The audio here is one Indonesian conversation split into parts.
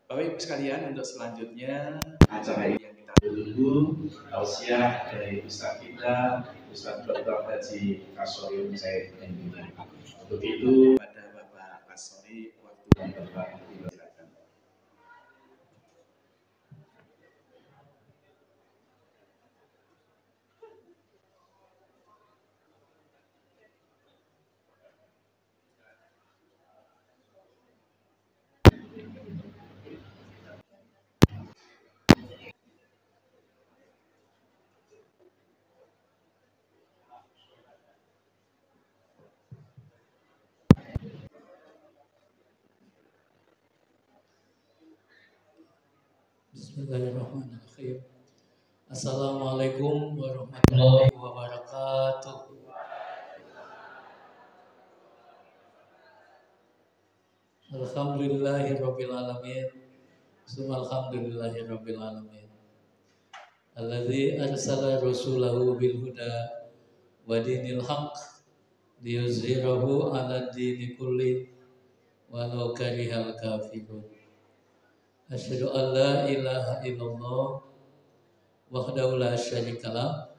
Bapak Ibu sekalian, untuk selanjutnya acara ini yang kita tunggu tausiah dari Ustaz kita, Ustaz Dr. Haji Kasori Said MPD. Untuk itu pada Bapak Kasori, waktu dan Bapak dipersilakan. Bismillahirrahmanirrahim. Assalamualaikum warahmatullahi wabarakatuh. Alhamdulillahirabbil alamin. Alhamdulillahirabbil alamin. Alladzi arsala rasulahu bil huda wa dinil haqq liyuzhirahu 'ala dini kulli walau karihal kafirun. Asyhadu an la ilaha illallah wahdahu la syarikalah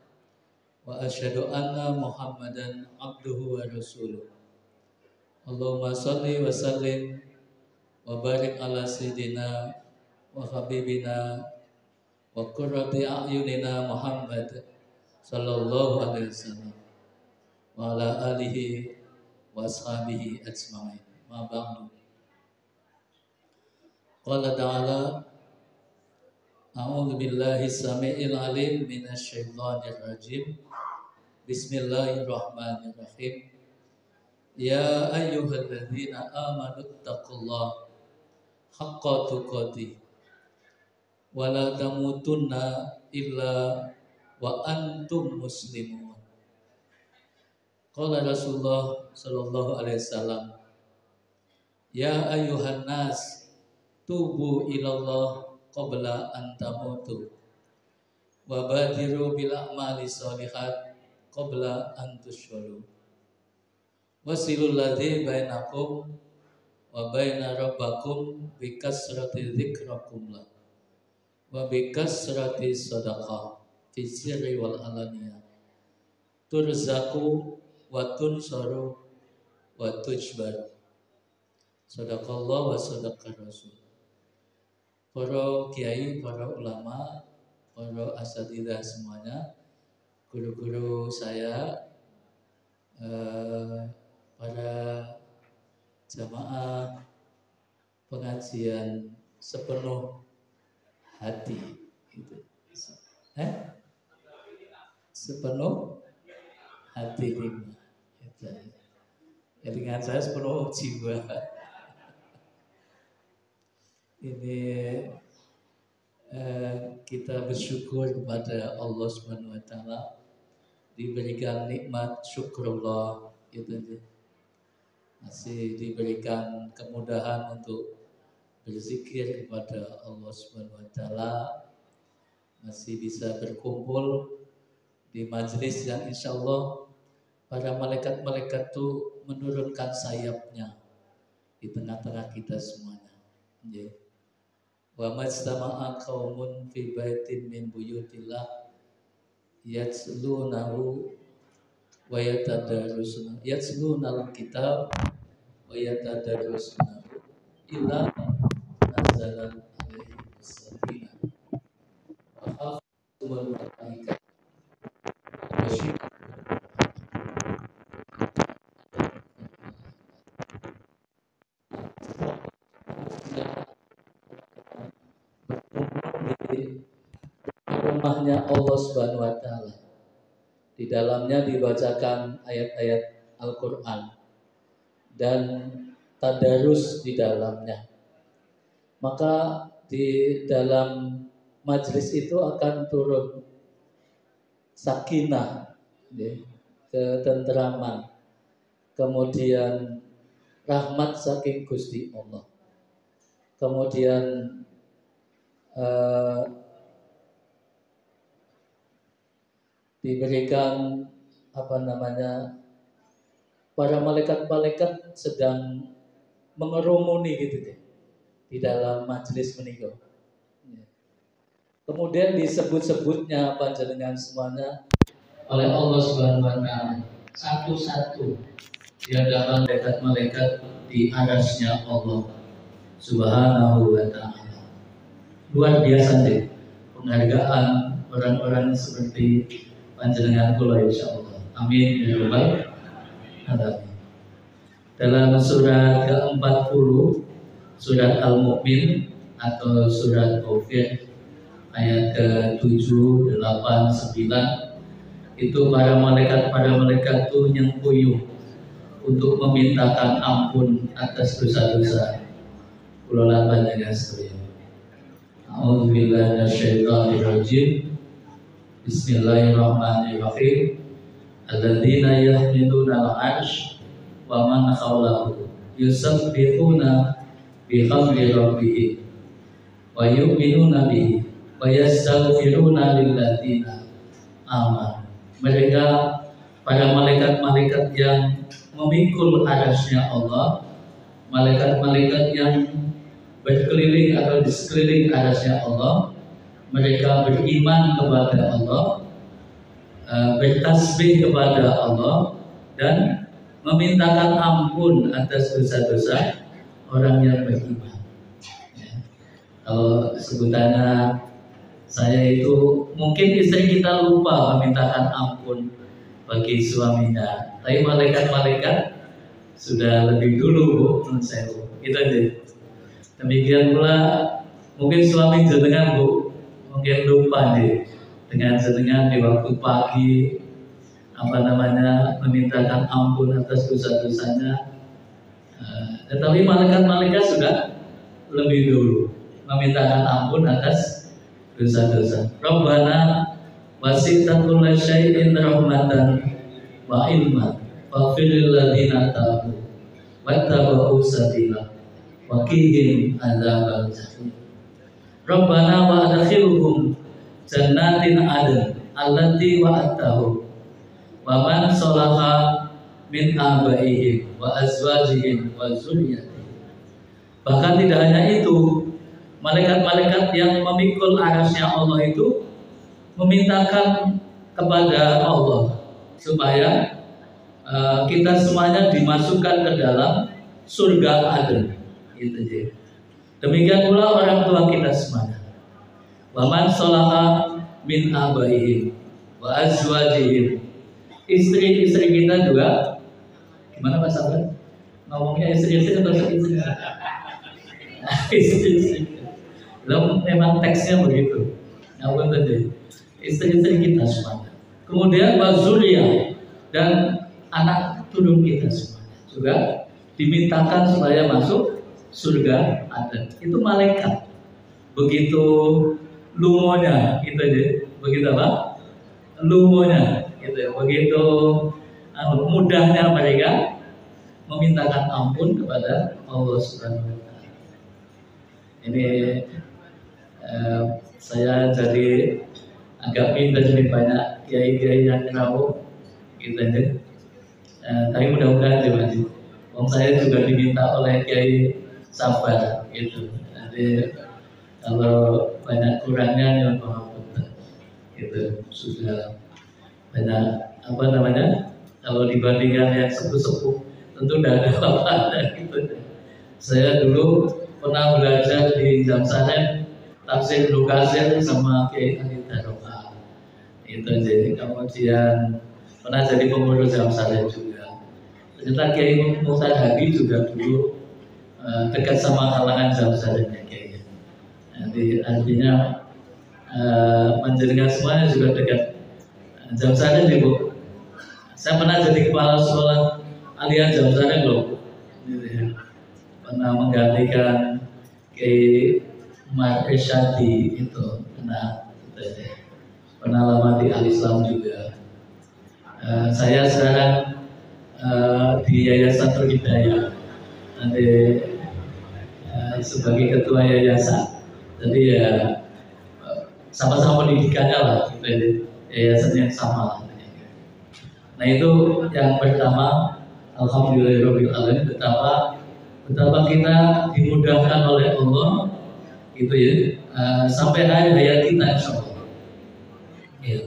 wa asyhadu anna Muhammadan abduhu wa rasuluh. Allahumma shalli wa sallim wa barik ala sayyidina wa habibina wa qurrati a'yunina Muhammad sallallahu alaihi wasallam wa ala alihi wa ashabihi ajma'in. Ma ba'du. Qala ta'ala a'udzu billahi samii'il 'alim minasy syaithanir rajim. Bismillahirrahmanirrahim. Ya ayyuhalladzina amanu taqullaha haqqa tuqatih wa la tamutunna illa wa antum muslimun. Qala Rasulullah sallallahu alaihi wasallam, ya ayyuhan nas tubu ilallah qabla an tamutu wa badiru bil a'mali sholihat qabla an tusyolu wasilul ladzi bainakum wa baina rabbakum bi kasrati dzikrakum la wa bi kasrati shadaqah fi sirri wal alaniyah turzaku wa tunsaru wa tujbar. Sadaqallah wa sadaqar rasul. Para kiai, para ulama, para asatidzah semuanya, guru-guru saya, para jamaah pengajian sepenuh hati, gitu. Sepenuh hati lima. Dengan saya sepenuh jiwa. Ini kita bersyukur kepada Allah Subhanahu wa taala diberikan nikmat syukurullah, gitu aja. Masih diberikan kemudahan untuk berzikir kepada Allah Subhanahu wa taala, masih bisa berkumpul di majelis yang insya Allah para malaikat-malaikat itu menurunkan sayapnya di tengah-tengah kita semuanya. Wa majtama'a qaumun fi baitin min buyutillah yatslunahu wa yatadarusuna yatslunal kitab wa yatadarusuna illa nazalan alaihi wasallam wa hafizul malaikat wa rumahnya Allah Subhanahu wa taala. Di dalamnya dibacakan ayat-ayat Al-Qur'an dan tadarus di dalamnya. Maka di dalam majelis itu akan turun sakinah, ketenteraman, kemudian rahmat saking Gusti Allah. Kemudian diberikan para malaikat-malaikat sedang mengerumuni gitu deh. di dalam majelis menika. Kemudian disebut-sebutnya panjenengan semuanya oleh Allah Subhanahu wa taala satu-satu di hadapan malaikat-malaikat di arasnya Allah Subhanahu wa taala. Luar biasa deh penghargaan orang-orang seperti panjenengan kula insyaallah. Amin ya rabbal alamin. Dalam surat ke-40 surat Al-Mu'min atau surat Ghafir ayat ke-7, 8, 9 itu para malaikat itu nyengkuyuh untuk memintakan ampun atas dosa-dosa kula lan panjenengan sedaya. A'udzubillahi minasyaitonir rajim. Bismillahirrahmanirrahim. Alladzina yahmiluna al-'arsy wa man hawlahu yusabbihuna bihamdi rabbihim wa yu'minuna bihi wa yastaghfiruna lilladzina amanu. Mereka para malaikat-malaikat yang memikul arasnya Allah, malaikat-malaikat yang berkeliling atau di sekeliling arasnya Allah, mereka beriman kepada Allah, bertasbih kepada Allah, dan memintakan ampun atas dosa-dosa orang yang beriman. Ya. Kalau sebutannya saya itu mungkin istri kita lupa memintakan ampun bagi suaminya, tapi malaikat-malaikat sudah lebih dulu menurut saya. Itu aja. Demikian pula mungkin suami jenengan Bu mungkin lupa nih dengan jenengan di waktu pagi memintakan ampun atas dosa-dosanya. Tetapi malaikat-malaikat sudah lebih dulu memintakan ampun atas dosa-dosa. Rabbana wasi'ta kulla syai'in rahmatan wa ilman waghfir lil ladzina tabu wattaba'u sabila wa qihim adzabal jahim. Rabbana wa adkhilhum jannatin 'adn allati wa'adtahum wa man shalaha min abaihim wa azwajihim wa dzurriyyatihim. Bahkan tidak hanya itu, malaikat-malaikat yang memikul arasnya Allah itu memintakan kepada Allah supaya kita semuanya dimasukkan ke dalam surga Aden. Gitu. Demikian pula orang tua kita semuanya. Wa man shalaha min abaihim wa azwajihim. Istri-istri kita juga gimana Pak Sabar? Ngomongnya istri-istri atau istri-istri? Istri-istri. Lalu memang teksnya begitu. Apa tadi? Istri-istri kita semuanya. Kemudian wazuriyah dan anak turun kita semuanya juga dimintakan supaya masuk surga Aden. Itu malaikat. Begitu lumonya, gitu aja. Begitu apa? Lumonya, gitu. Begitu mudahnya mereka memintakan ampun kepada Allah Subhanahu wa taala. Ini saya jadi agak pintar jadi banyak kiai-kiai yang tahu gitu aja. Tapi mudah-mudahan juga saya juga diminta oleh Kiai Sabar gitu. Jadi kalau banyak kurangnya nyuwun pangapunten gitu. Sudah banyak kalau dibandingkan yang sepuh-sepuh tentu tidak ada apa-apa gitu. Saya dulu pernah belajar di Jamsaren tafsir Ibnu Katsir sama Kiai Anita Roka. Itu jadi kemudian pernah jadi pengurus Jamsaren juga. Ternyata Kiai Muhtad Hadi juga dulu dekat sama kalangan Jamsaren ya Kiai. Jadi artinya panjenengan semuanya juga dekat Jamsaren Bu. Saya pernah jadi kepala sekolah alian Jamsaren loh. Gitu ya. Pernah menggantikan Kiai Umar Isyadi itu pernah lama di Al-Islam juga. Saya sekarang di Yayasan Hidayah nanti sebagai ketua yayasan. Jadi ya sama-sama pendidikannya lah, gitu, yayasan yang sama. Nah itu yang pertama, alhamdulillahirobbilalamin, betapa betapa kita dimudahkan oleh Allah gitu ya, sampai hari hayat kita insya Allah ya.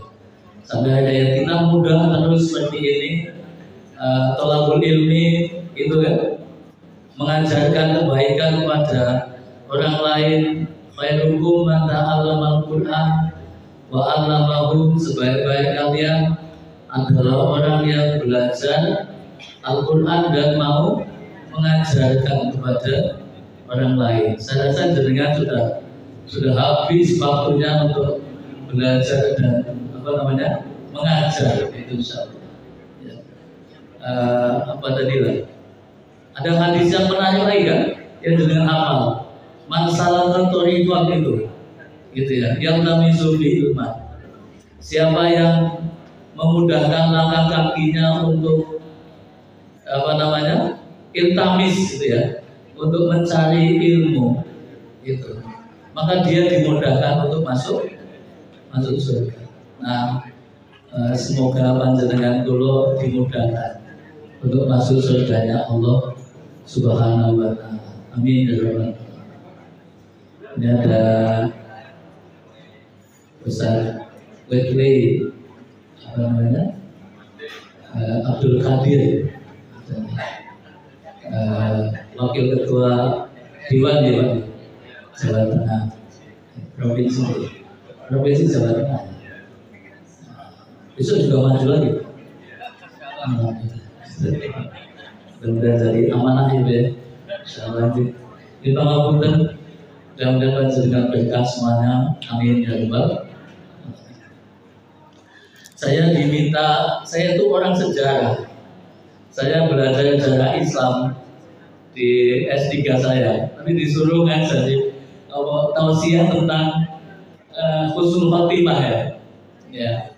Sampai hari hayat kita mudah terus seperti ini, tolabul ilmi itu ya, mengajarkan kebaikan kepada orang lain. Khairukum man ta'allamal Qur'an wa 'allamahu, sebaik-baik kalian adalah orang yang belajar Al-Quran dan mau mengajarkan kepada orang lain. Saya rasa jenengan sudah habis waktunya untuk belajar dan mengajar itu insyaallah. Ya. Apa tadi lah? Ada hadis yang menarik lagi kan? Yang jenengan hafal. Man salaka thariqan itu, gitu ya. Yang tamizu bi ilman. Siapa yang memudahkan langkah kakinya untuk iltamis gitu ya, untuk mencari ilmu gitu, maka dia dimudahkan untuk masuk surga. Nah, semoga panjenengan kula dimudahkan untuk masuk surganya Allah Subhanahu wa taala. Amin ya rabbal alamin. Ini ada Ustaz Wetley Abdul Qadir, Wakil Ketua Dewan Jawa Tengah Provinsi Jawa Tengah. Besok juga maju lagi. Mudah-mudahan jadi amanah ya. Insyaallah. Ini pangapunten, mudah-mudahan dengan berkah semuanya. Amin ya rabbal. Saya itu orang sejarah. Saya belajar sejarah Islam di S3 saya, tapi disuruh ngajar tausiah tentang husnul khotimah ya.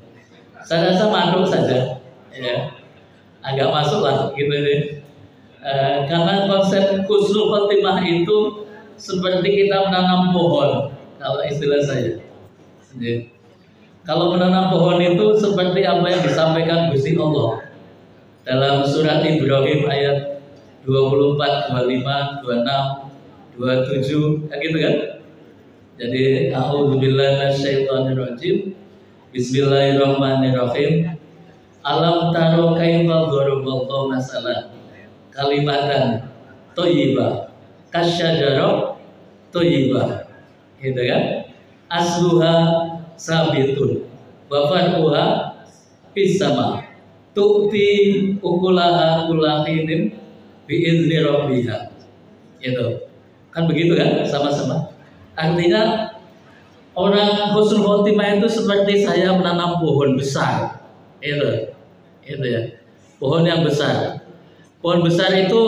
Saya rasa masuk saja, ya, agak masuk lah gitu deh. Karena konsep husnul khotimah itu seperti kita menanam pohon, kalau istilah saya. Ya. Kalau menanam pohon itu seperti apa yang disampaikan Gusti Allah dalam surat Ibrahim ayat 24, 25, 26, 27, gitu kan? Jadi a'udzubillahi minasyaitonirrajim. Bismillahirrahmanirrahim. Alam taro kaifa daraballahu masalan kalimatan thayyibah kasyajarah thayyibah. Gitu kan? Asluha sabitun wa far'uha fis sama. Tu'ti ukulaha kulahinin bi'izni rabbiha. Gitu. Kan begitu kan? Sama-sama. Artinya orang husnul khotimah itu seperti saya menanam pohon besar. Itu ya. Pohon yang besar. Pohon besar itu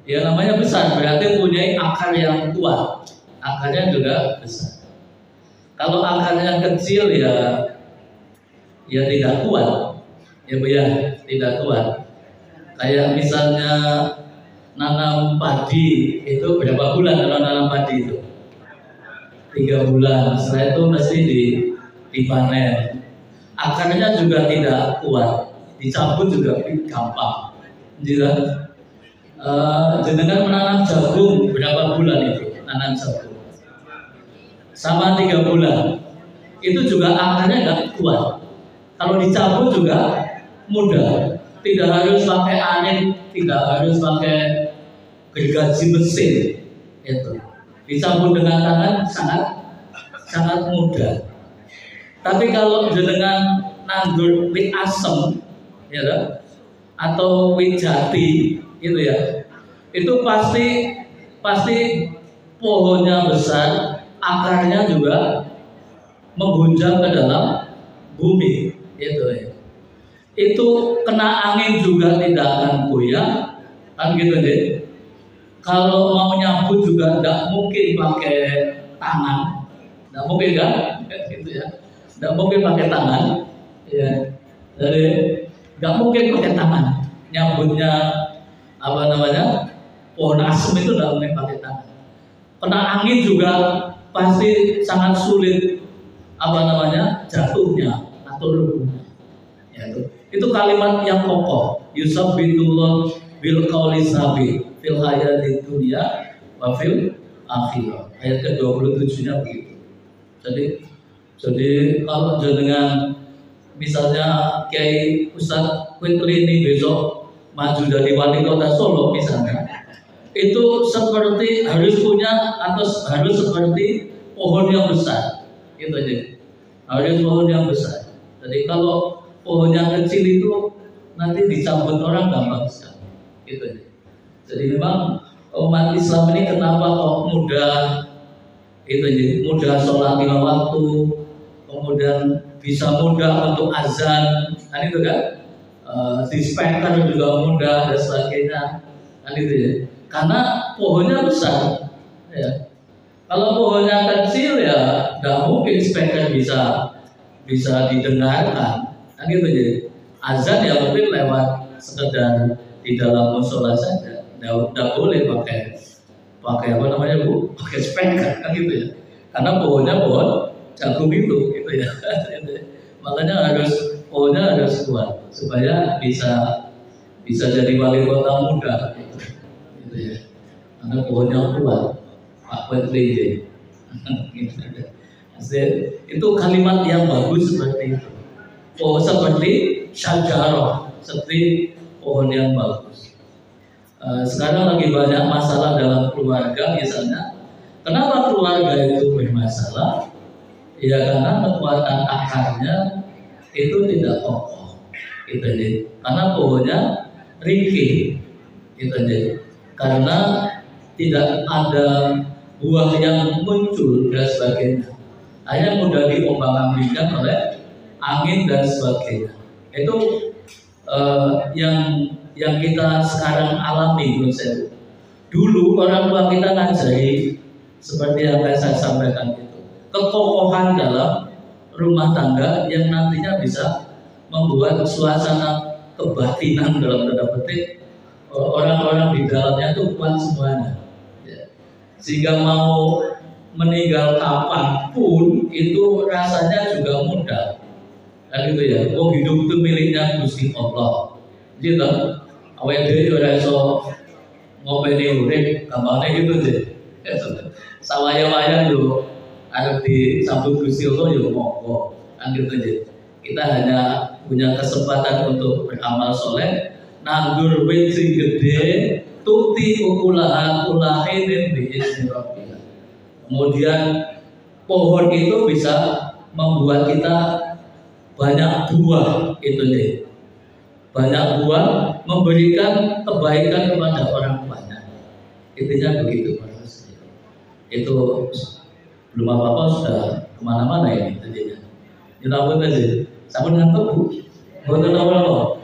ya namanya besar, berarti mempunyai akar yang kuat. Akarnya juga besar. Kalau akarnya kecil ya tidak kuat. Ya Bu ya, tidak kuat. Kayak misalnya nanam padi itu berapa bulan kalau nanam padi itu? 3 bulan. Setelah itu mesti dipanen. Akarnya juga tidak kuat, dicabut juga gampang. Jenengan menanam jagung berapa bulan itu? Nanam jagung sama 3 bulan. Itu juga akarnya nggak kuat. Kalau dicabut juga mudah, tidak harus pakai angin, tidak harus pakai gergaji mesin. Itu dicabut dengan tangan sangat mudah. Tapi kalau jenengan nandur wit asem, ya, atau wit jati, gitu ya, itu pasti pohonnya besar, akarnya juga menggunjang ke dalam bumi, gitu ya. Itu kena angin juga tidak akan goyah, kan gitu deh. Kalau mau nyambut juga tidak mungkin pakai tangan, tidak mungkin kan, gitu ya. Tidak mungkin pakai tangan, ya. Jadi tidak mungkin pakai tangan. Nyambutnya pohon asem itu tidak mungkin pakai tangan. Kena angin juga pasti sangat sulit jatuhnya atau rubuhnya. Ya, itu kalimat yang kokoh. Yusabbitullah bil qauli sabit fil hayatid dunya wa fil akhirah. Ayat ke-27-nya begitu. Jadi kalau jenengan misalnya Kiai Ustadz Kwitli ini besok maju dari wali kota Solo misalnya, itu seperti harus punya atau harus seperti pohon yang besar, gitu aja. Harus pohon yang besar. Jadi kalau pohon yang kecil itu nanti dicabut orang gampang sekali, gitu aja. Jadi memang umat Islam ini kenapa kok mudah, itu aja, mudah sholat lima waktu, kemudian bisa mudah untuk azan, kan itu kan, di speaker juga mudah dan sebagainya, kan itu ya. Karena pohonnya besar, ya. Kalau pohonnya kecil ya, nggak mungkin speaker bisa didengarkan, kan gitu ya. Azan ya mungkin lewat sekedar di dalam musola saja, nggak boleh pakai apa namanya Bu, pakai speaker, kan gitu ya. Karena pohonnya pohon jagung itu, gitu ya. Makanya pohonnya harus kuat supaya bisa jadi wali kota muda. Ya. Karena pohonnya kuat, Pak Kwetli. Itu kalimat yang bagus seperti itu. Oh, seperti syajarah, seperti pohon yang bagus. Sekarang lagi banyak masalah dalam keluarga, misalnya. Kenapa keluarga itu bermasalah? Ya karena kekuatan akarnya itu tidak kokoh, gitu aja. Karena pohonnya ringkih, gitu aja. Karena tidak ada buah yang muncul dan sebagainya, hanya mudah diombang-ambingkan oleh angin dan sebagainya. Itu yang kita sekarang alami, menurut saya. Dulu orang tua kita ngajari seperti yang saya sampaikan itu, kekokohan dalam rumah tangga yang nantinya bisa membuat suasana kebatinan dalam tanda petik orang-orang di dalamnya itu kuat semuanya, ya. Sehingga mau meninggal kapanpun itu rasanya juga mudah, kan gitu ya. Oh, hidup itu miliknya Gusti Allah, gitu. Awal dhewe ora iso ngopeni urip, gampangnya gitu deh. Sawaya-waya yo arep disambut Gusti Allah yo monggo, kan gitu aja. Kita hanya punya kesempatan untuk beramal soleh. Nandur wit sing gede tuti ukulaha kulahinin biizni rabbih. Kemudian pohon itu bisa membuat kita banyak buah, itu deh. Banyak buah memberikan kebaikan kepada orang banyak. Intinya begitu, Mas. Itu belum apa-apa sudah kemana-mana ini tadinya. Nyelawat aja. Sampun ngantuk Bu. Boten apa-apa.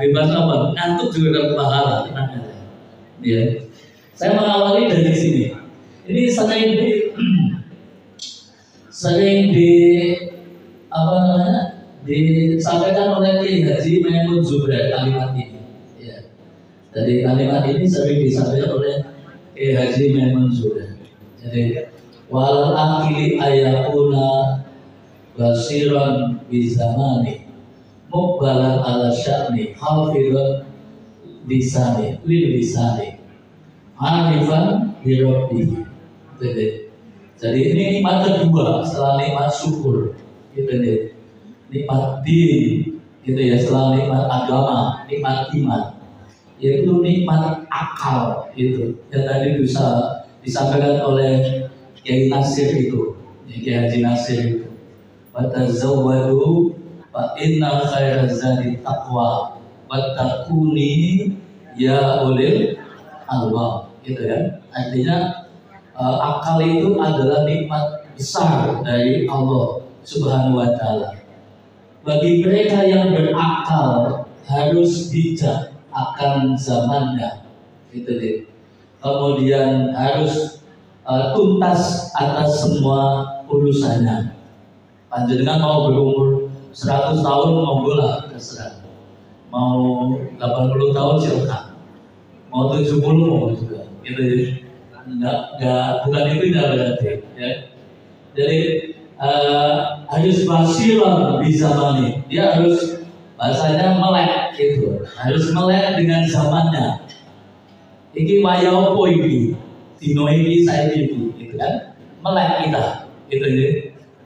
Bebas apa, ngantuk juga dapat pahala, tenang aja. Ya. Saya mengawali dari sini. Ini sering disampaikan oleh Kiai Haji Maimun Zubair kalimat ini. Ya. Jadi kalimat ini sering disampaikan oleh Kiai Haji Maimun Zubair. Jadi wal akili ayakuna basiran bizamani mukbalan ala sya'ni hafidhan lisani lil lisani arifan birabbihi. Jadi ini nikmat kedua setelah nikmat syukur, gitu deh. Nikmat din, gitu ya, setelah nikmat agama, nikmat iman, yaitu nikmat akal, gitu. Yang tadi bisa disampaikan oleh Kiai Nasir itu, Kiai Haji Nasir itu. Watazawwadu fa inna khairaz zadi taqwa wattaquni ya ulil albab, gitu ya. Artinya akal itu adalah nikmat besar dari Allah Subhanahu wa taala. Bagi mereka yang berakal harus bijak akan zamannya, gitu deh. Kemudian harus tuntas atas semua urusannya. Panjenengan mau berumur 100 tahun monggo lah, terserah. Mau 80 tahun silakan. Mau 70 mau juga, gitu ya. Bukan itu berarti, ya. Jadi harus basiran di zamannya. Dia harus bahasanya melek, gitu. Harus melek dengan zamannya. Iki waya opo iki? Dino iki saiki iki, gitu kan? Melek kita, gitu ya.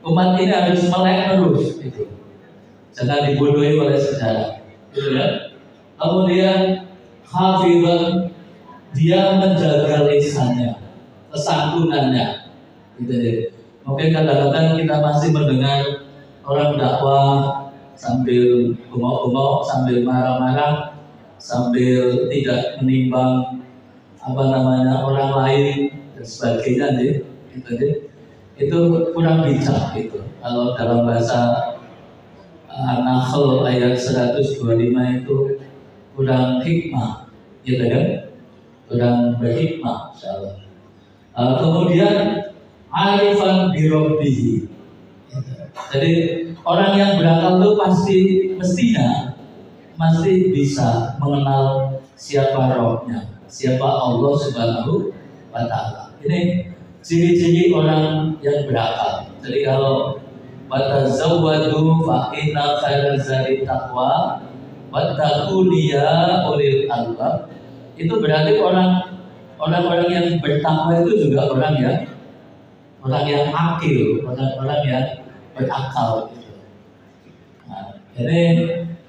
Umat ini harus melek terus, gitu. Jangan dibodohi oleh sejarah, gitu ya. Kemudian hafizan, dia menjaga lisannya, kesantunannya, gitu ya. Mungkin kadang-kadang kita masih mendengar orang dakwah sambil bengok-bengok, sambil marah-marah, sambil tidak menimbang orang lain dan sebagainya, gitu. Itu kurang bijak itu. Kalau dalam bahasa An-Nahl ayat 125 itu kurang hikmah, gitu kan? Kurang berhikmah, insyaallah. Kemudian arifan birobbihi. Jadi orang yang berakal itu mestinya bisa mengenal siapa Rabbnya, siapa Allah Subhanahu wa Ta'ala. Ini ciri-ciri orang yang berakal. Jadi kalau watazawwadu fa inna khairaz zadi taqwa wattaquni ya ulil albab, itu berarti orang-orang yang bertakwa itu juga orang yang akil, orang-orang yang berakal. Nah, ini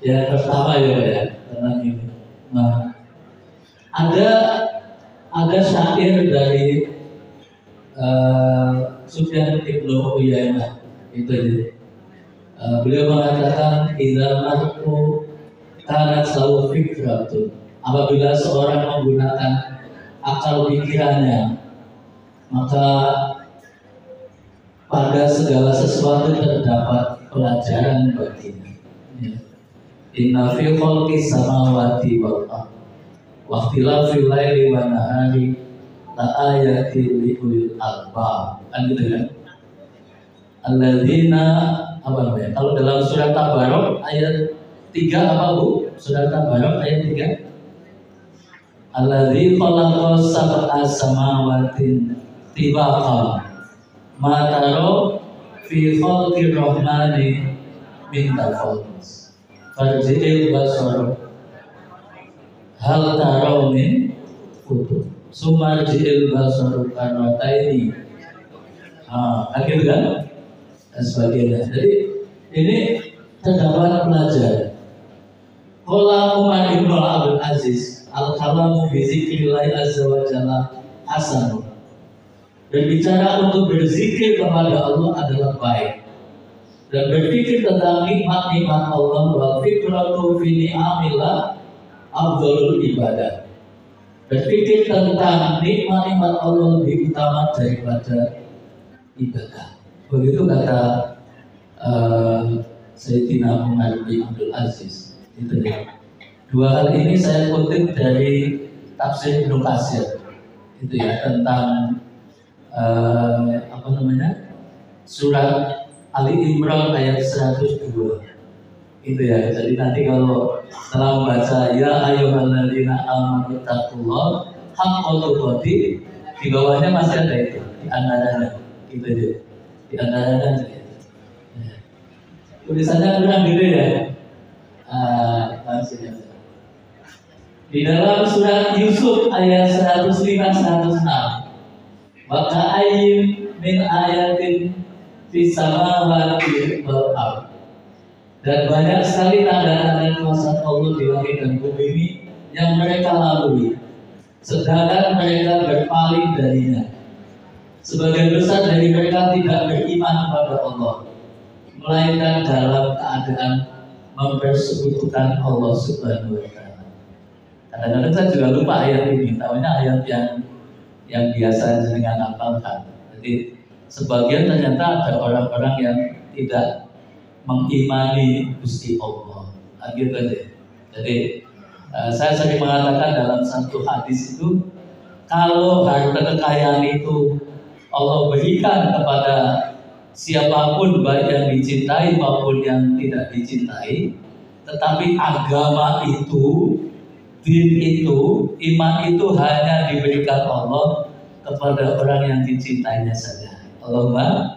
yang pertama ya tentang ini. Nah, ada syair dari Sufyan Ibnu Uyainah itu. Beliau mengatakan idza mar'u kanat lahu fikratun, apabila seorang menggunakan akal pikirannya, maka pada segala sesuatu terdapat pelajaran baginya. Inna fi khalqis samawati wal ardh wa ikhtilafil laili wan nahari la ayatin li ulil albab. Kan gitu kan? Alladzina kalau dalam surat Tabarok ayat 3 apa Bu? Surat Tabarok ayat 3. Alladzi khalaqa sab'a samawatin tibaqa ma taro fi khalqir rahmani min tafawut farji'il basar hal taro min futur sumarji'il basar karataini. Gitu kan? Dan sebagainya. Jadi ini terdapat pelajaran. Qala Umar ibn Abdul Aziz, al-kalamu bi zikrillah azza wa jalla hasan. Berbicara untuk berzikir kepada Allah adalah baik. Dan berpikir tentang nikmat-nikmat Allah wal fikratu fi ni'amillah afdhalul ibadah. Berpikir tentang nikmat-nikmat Allah lebih utama daripada ibadah. Begitu kata Sayyidina Umar bin Abdul Aziz. Itu ya. Dua hal ini saya kutip dari tafsir Ibnu Katsir. Itu ya, tentang surat Ali Imran ayat 102. Itu ya. Jadi nanti kalau setelah membaca ya ayyuhalladzina amanu taqullaha haqqa tuqatih, di bawahnya masih ada itu di antaranya. Gitu ya. Di antaranya tulisannya kurang gede ya. Di dalam surat Yusuf ayat 105-106, maka ayim min ayatin fis samawati wal ardh, dan banyak sekali tanda-tanda kuasa Allah di langit dan bumi ini yang mereka lalui, sedangkan mereka berpaling darinya. Sebagian besar dari mereka tidak beriman kepada Allah, melainkan dalam keadaan mempersekutukan Allah Subhanahu wa Ta'ala. Kadang-kadang saya juga lupa ayat ini, tahunya ayat yang biasa dengan hafalkan. Jadi sebagian ternyata ada orang-orang yang tidak mengimani Gusti Allah. Gitu aja. Jadi saya sering mengatakan dalam satu hadis itu, kalau harta kekayaan itu Allah berikan kepada siapapun, baik yang dicintai maupun yang tidak dicintai, tetapi agama itu, din itu, iman itu hanya diberikan Allah kepada orang yang dicintainya saja. Allahumma.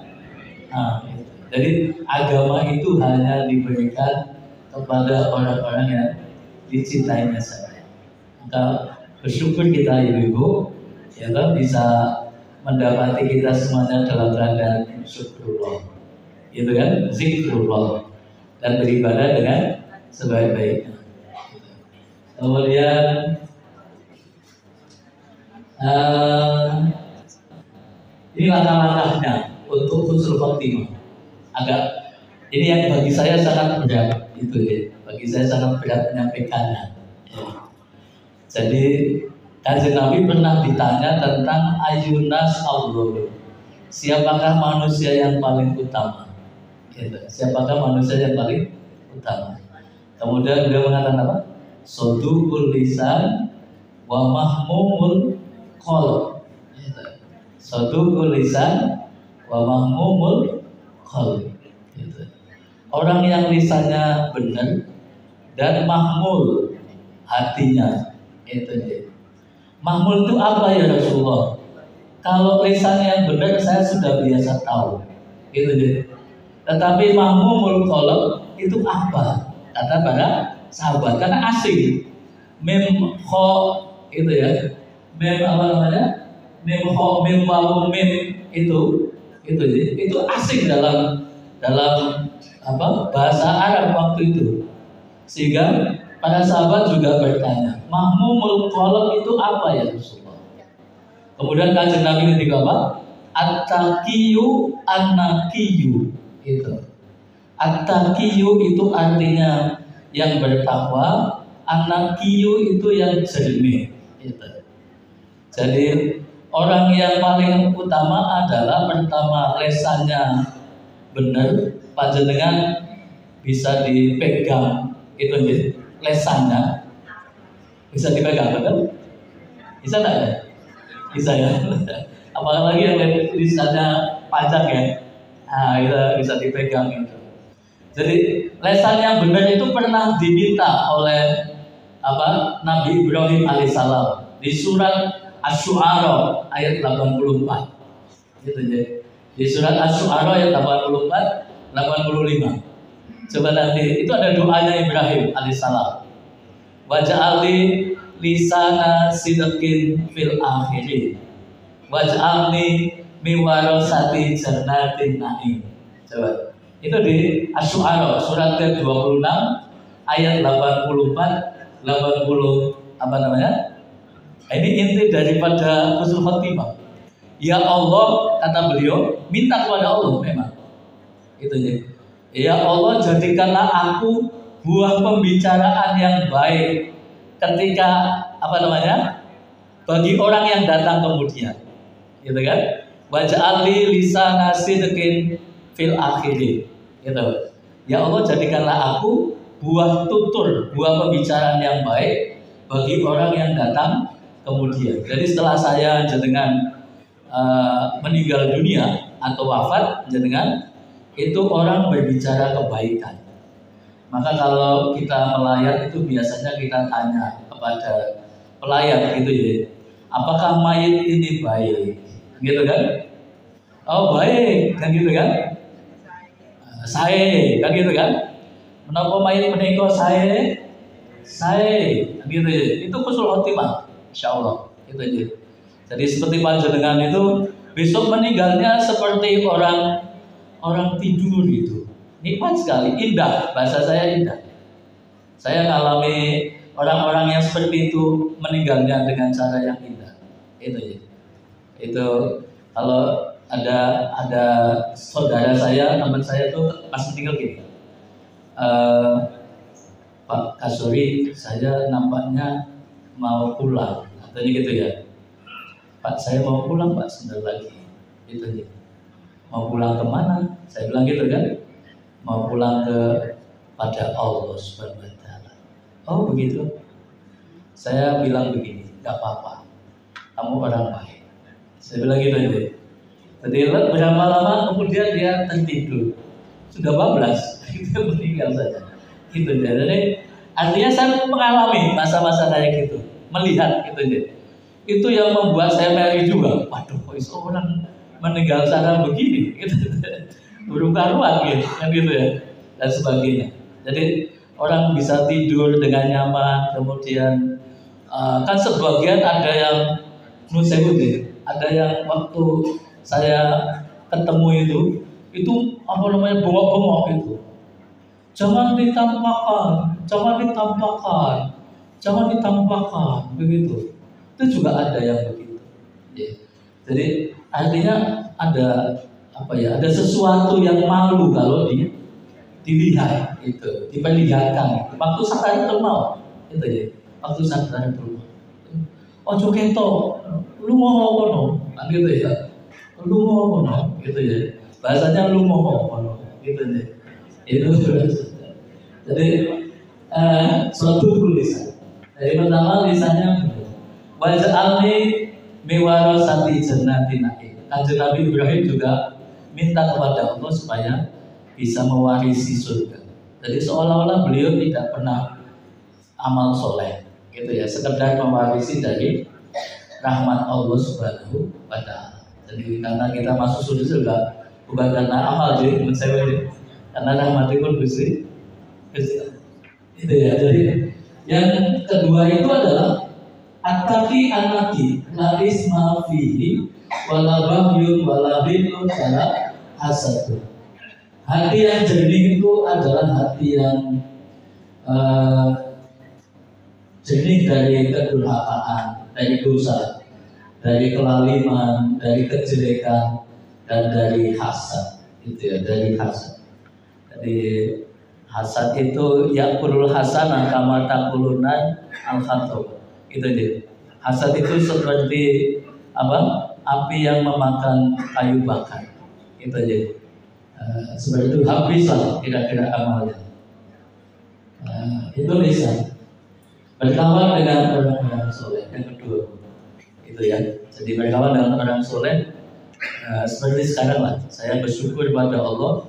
Jadi agama itu hanya diberikan kepada orang-orang yang dicintainya saja. Maka Bersyukur kita ibu-ibu, ya kan, bisa mendapati kita semuanya dalam keadaan syukurullah, gitu kan, zikrullah, dan beribadah dengan sebaik-baiknya. Kemudian ini langkah-langkahnya untuk husnul khotimah. Ini yang bagi saya sangat berat, itu ya. Bagi saya sangat berat menyampaikannya. Jadi Kanjeng Nabi pernah ditanya tentang ayunas Allah. Siapakah manusia yang paling utama? Gitu. Siapakah manusia yang paling utama? Kemudian beliau mengatakan apa? Sodukul lisan wa mahmumul qalb. Gitu. Sodukul lisan wa mahmumul qalb. Gitu. Orang yang lisannya benar dan mahmul hatinya, itu dia. Mahmul itu apa ya Rasulullah? Kalau lisan yang benar saya sudah biasa tahu, itu dia. Tetapi mahmumul qalb itu apa? Kata para sahabat, karena asing. Mem kho itu ya. Mem apa namanya? Mem kho mem wawu mem itu dia. Itu asing dalam apa bahasa Arab waktu itu. Sehingga para sahabat juga bertanya, mahmumul qalb itu apa ya Rasulullah? Kemudian Kanjeng Nabi ketika apa? At-taqiyyu an-naqiyyu. Itu. At-taqiyyu itu artinya yang bertakwa, an-naqiyyu itu yang jernih. Itu. Jadi orang yang paling utama adalah pertama lesannya benar, panjenengan bisa dipegang, itu lesannya bisa dipegang, betul? Bisa tak ya? Bisa ya. Apalagi yang lisannya panjang ya, nah itu bisa dipegang itu. Jadi lesan yang benar itu pernah diminta oleh Nabi Ibrahim alaihissalam di surat Asy-Syu'ara ayat 84. Gitu ya. Di surat Asy-Syu'ara ayat 84, 85. Coba nanti itu ada doanya Ibrahim alaihissalam. Waj'alni lisana sidqin fil akhirin. Waj'alni min warasati jannatin na'im. Coba. Itu di Asy-Syu'ara surat ke-26 ayat 84, 80 apa namanya? Ini inti daripada husnul khotimah. Ya Allah, kata beliau, minta kepada Allah memang. Itu ya. Ya Allah, jadikanlah aku buah pembicaraan yang baik ketika bagi orang yang datang kemudian. Gitu kan? Waj'alni lisana sidqin fil akhirin. Gitu. Ya Allah, jadikanlah aku buah tutur, buah pembicaraan yang baik bagi orang yang datang kemudian. Jadi setelah saya jenengan meninggal dunia atau wafat, jenengan itu orang berbicara kebaikan. Maka kalau kita melayat itu biasanya kita tanya kepada pelayat gitu ya, apakah mayit ini baik? Gitu kan? Oh baik, kan gitu kan? Saya, kan gitu kan? Menapa mayit menika saya, gitu ya. Itu husnul khotimah, insyaallah. Itu aja. Jadi seperti panjenengan itu besok meninggalnya seperti orang tidur gitu. Nikmat sekali, indah. Bahasa saya indah. Saya mengalami orang-orang yang seperti itu meninggalnya dengan cara yang indah. Itu ya. Itu kalau ada saudara saya, teman saya tuh pas meninggal gini. Pak Kasuri, saya nampaknya mau pulang. Katanya gitu ya. Pak, saya mau pulang Pak, sebentar lagi. Gitu ya. Mau pulang kemana? Saya bilang gitu kan. Mau pulang pada Allah Subhanahu wa Ta'ala. Oh begitu. Saya bilang begini, gak apa-apa. Kamu orang baik. Saya bilang gitu aja. Jadi berapa lama kemudian dia tertidur. Sudah bablas, itu meninggal saja. Gitu aja. Jadi artinya saya mengalami masa-masa kayak gitu, melihat gitu aja. Itu yang membuat saya merih juga. Waduh, kok orang meninggal cara begini, gitu. Burung karuan gitu, kan gitu ya, dan sebagainya. Jadi orang bisa tidur dengan nyaman, kemudian kan sebagian ada yang ada yang waktu saya ketemu itu apa namanya bengok-bengok itu. Jangan ditampakkan, begitu. Itu juga ada yang begitu. Ya. Jadi artinya ada ada sesuatu yang malu kalau dilihat itu, diperlihatkan. Waktu sadar itu mau, itu ya. Waktu sadar itu. Ojo ketok, lu mau kono, kan gitu ya. Lu mau kono, gitu ya. Bahasanya lu mau kono, gitu ya. Itu jadi suatu tulisan. Dari pertama tulisannya waj'alni miwarasati jannatin na'im. Kanjeng Nabi Ibrahim juga minta kepada Allah supaya bisa mewarisi surga. Jadi seolah-olah beliau tidak pernah amal soleh, gitu ya, sekedar mewarisi dari rahmat Allah Subhanahu wa Ta'ala. Jadi karena kita masuk surga bukan karena amal, jadi menurut saya karena rahmat itu Gusti. Itu ya. Jadi yang kedua itu adalah at-taqi an-naqi la isma fihi wala bahyun wala bilun wala hasad. Hati yang jernih itu adalah hati yang jernih dari kedurhakaan, dari dosa, dari kelaliman, dari kejelekan, dan dari hasad. Itu ya, dari hasad. Jadi hasad itu yakulul hasanah kama taqulunan al-khatab. Itu dia. Hasad itu seperti api yang memakan kayu bakar. Itu aja. Seperti itu habislah kira-kira amalnya. Itu lisan. Berkawan dengan orang-orang soleh. Yang kedua, itu ya. Jadi berkawan dengan orang soleh. Seperti sekarang lah. Saya bersyukur kepada Allah.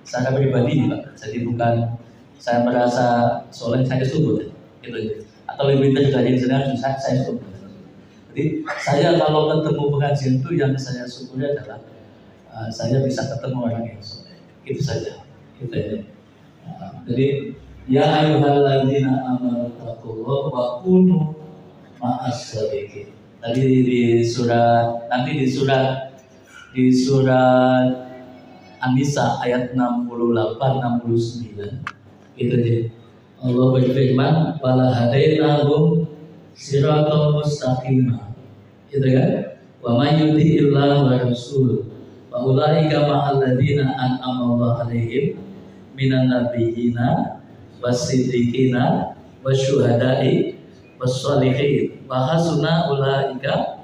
Saya pribadi, Pak. Jadi bukan saya merasa soleh, saya syukur, gitu. Atau lebih dari jenengan, saya syukur. Jadi saya kalau ketemu pengajian itu yang saya syukuri adalah saya bisa ketemu orang yang soleh. Itu saja. Gitu ya. Jadi ya ayyuhalladzina amanu taqullaha wa kunu ma'as shadiqin. Tadi di surat An-Nisa ayat 68-69 itu dia. Allah berfirman wala hadainahum siratal mustaqimah. Itu kan? Wa may yuti'illah wa rasul wa ulaika ma'al ladzina an'ama Allah 'alaihim minan nabiyyina was-siddiqina wasyuhada'i was-shalihin wa hasuna ulaika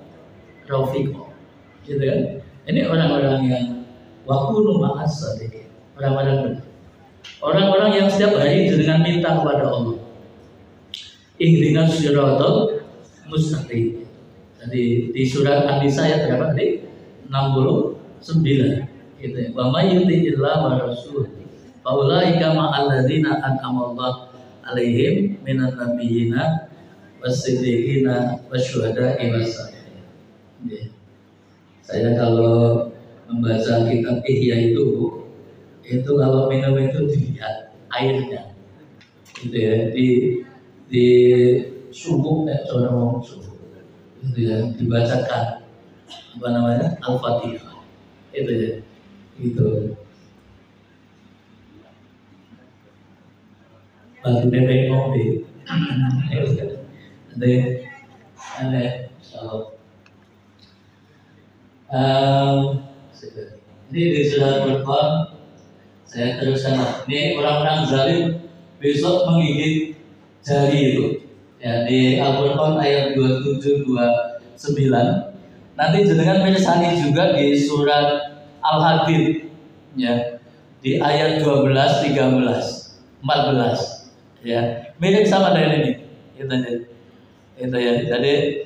rafiqa. Gitu kan? Ini orang-orang yang wakunu ma'as shadiqin, orang-orang benar. Orang-orang yang setiap hari dengan minta kepada Allah. Ihdinas siratal mustaqim. Jadi di surat An-Nisa ayat berapa tadi? 69. Gitu ya. Wa may yuti'illah wa rasul fa ulaika ma'al ladzina an'ama Allah 'alaihim minan nabiyyina was-siddiqina wasyuhada'i was-shalihin. Saya kalau membaca kitab Ihya itu kalau minum itu dilihat airnya, gitu ya, di sumuk orang sumuk, gitu ya, dibacakan Al-Fatihah, itu ya, gitu. Batu bebek kopi, ada so. Ini di surat Al-Qur'an saya teruskan. Ini orang-orang zalim besok menggigit jari itu. Ya, di Al-Qur'an ayat 27-29. Nanti jenengan menyesali juga di surat Al-Hadid, ya, di ayat 12, 13, 14. Ya, mirip sama dengan ini. Itu ya. Jadi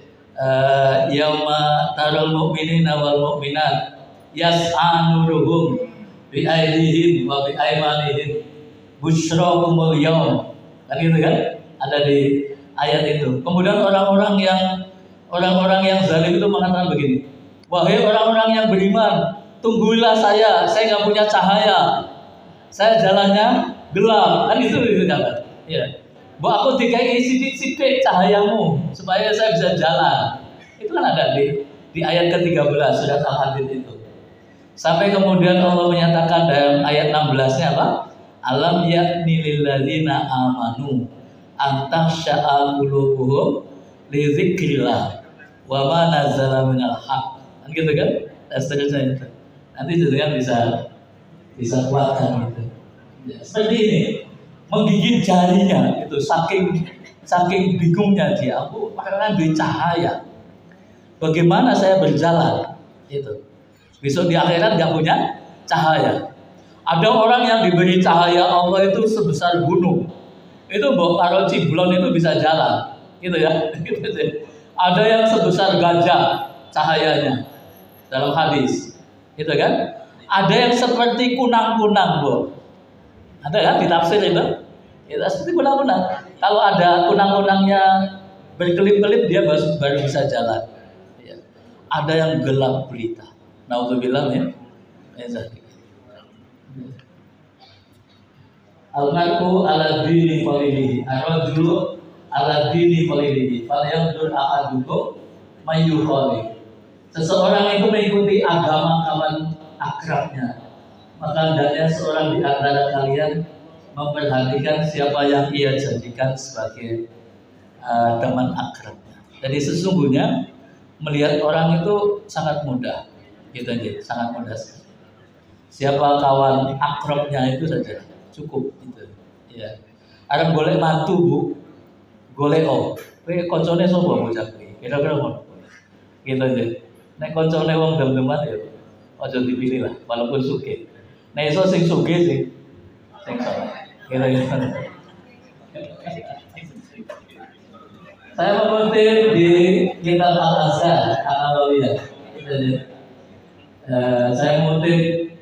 yauma tarul mu'minina wal mu'minat yas'a nuruhum bi aydihim wa bi aymanihim busyrakumul yaum. Kan gitu kan? Ada di ayat itu. Kemudian orang-orang yang zalim itu mengatakan begini, wahai orang-orang yang beriman, tunggulah saya nggak punya cahaya, saya jalannya gelap. Kan itu dikatakan. Ya. Bu aku dikai sidik-sidik cahayamu supaya saya bisa jalan. Itu kan ada di ayat ke-13 surat Al-Hadid itu. Sampai kemudian Allah menyatakan dalam ayat 16-nya apa? Alam yakni lilladzina amanu antasya'a qulubuhum li dzikrillah wa ma nazzala minal haq. Kan gitu kan? Dan seterusnya itu. Nanti jenengan bisa kuatkan gitu. Ya, seperti ini. Menggigit jarinya itu saking bingungnya dia. Aku karena duit cahaya. Bagaimana saya berjalan? Itu. Besok di akhirat nggak punya cahaya. Ada orang yang diberi cahaya Allah itu sebesar gunung. Itu kalau ciblon itu bisa jalan, gitu ya. Ada yang sebesar gajah cahayanya dalam hadis, gitu kan? Ada yang seperti kunang-kunang, Bu. Ada kan di tafsir itu? Itu seperti kunang-kunang. Kalau ada kunang-kunangnya berkelip-kelip dia baru bisa jalan. Ya. Ada yang gelap gulita. Nauzubillah ya. Al-mar'u ala dini qalilihi. Ar-rajulu ala dini qalilihi. Falyanzur ahadukum may yukhalil. Seseorang itu mengikuti agama kawan akrabnya. Maka hendaknya seorang di antara kalian memperhatikan siapa yang ia jadikan sebagai teman akrabnya. Jadi sesungguhnya melihat orang itu sangat mudah. Gitu aja, sangat mudah sekali. Siapa kawan akrabnya itu saja cukup itu. Ya. Arep golek mantu, Bu. Golek kowe koncone sapa bocah kuwi? Kira-kira ngono. Gitu aja. Nek koncone wong dem-deman ya aja dipilih lah, walaupun sugih. Nek iso sing sugih sing salah. Kira-kira. Saya mengutip di kitab Al-Azhar An-Nawawiyah. Saya mengutip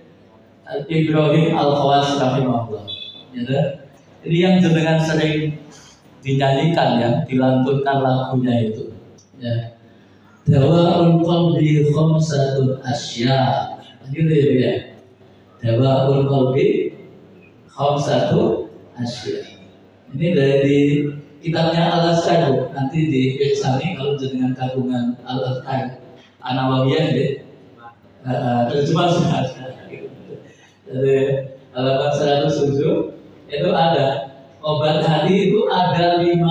Ibrahim Al-Khawas rahimahullah. Jadi yang jenengan sering dinyanyikan ya, dilantunkan lagunya itu. Ya. Dawa'ul qalbi khamsatun asya. Gitu ya. Dawa'ul qalbi khamsatun asya. Ini dari kitabnya Al-Azhar, nanti di Irsani kalau jenengan kagungan Al-Azhar An-Nawawiyah ya. Terjemah dari halaman 107 itu ada obat hati itu ada 5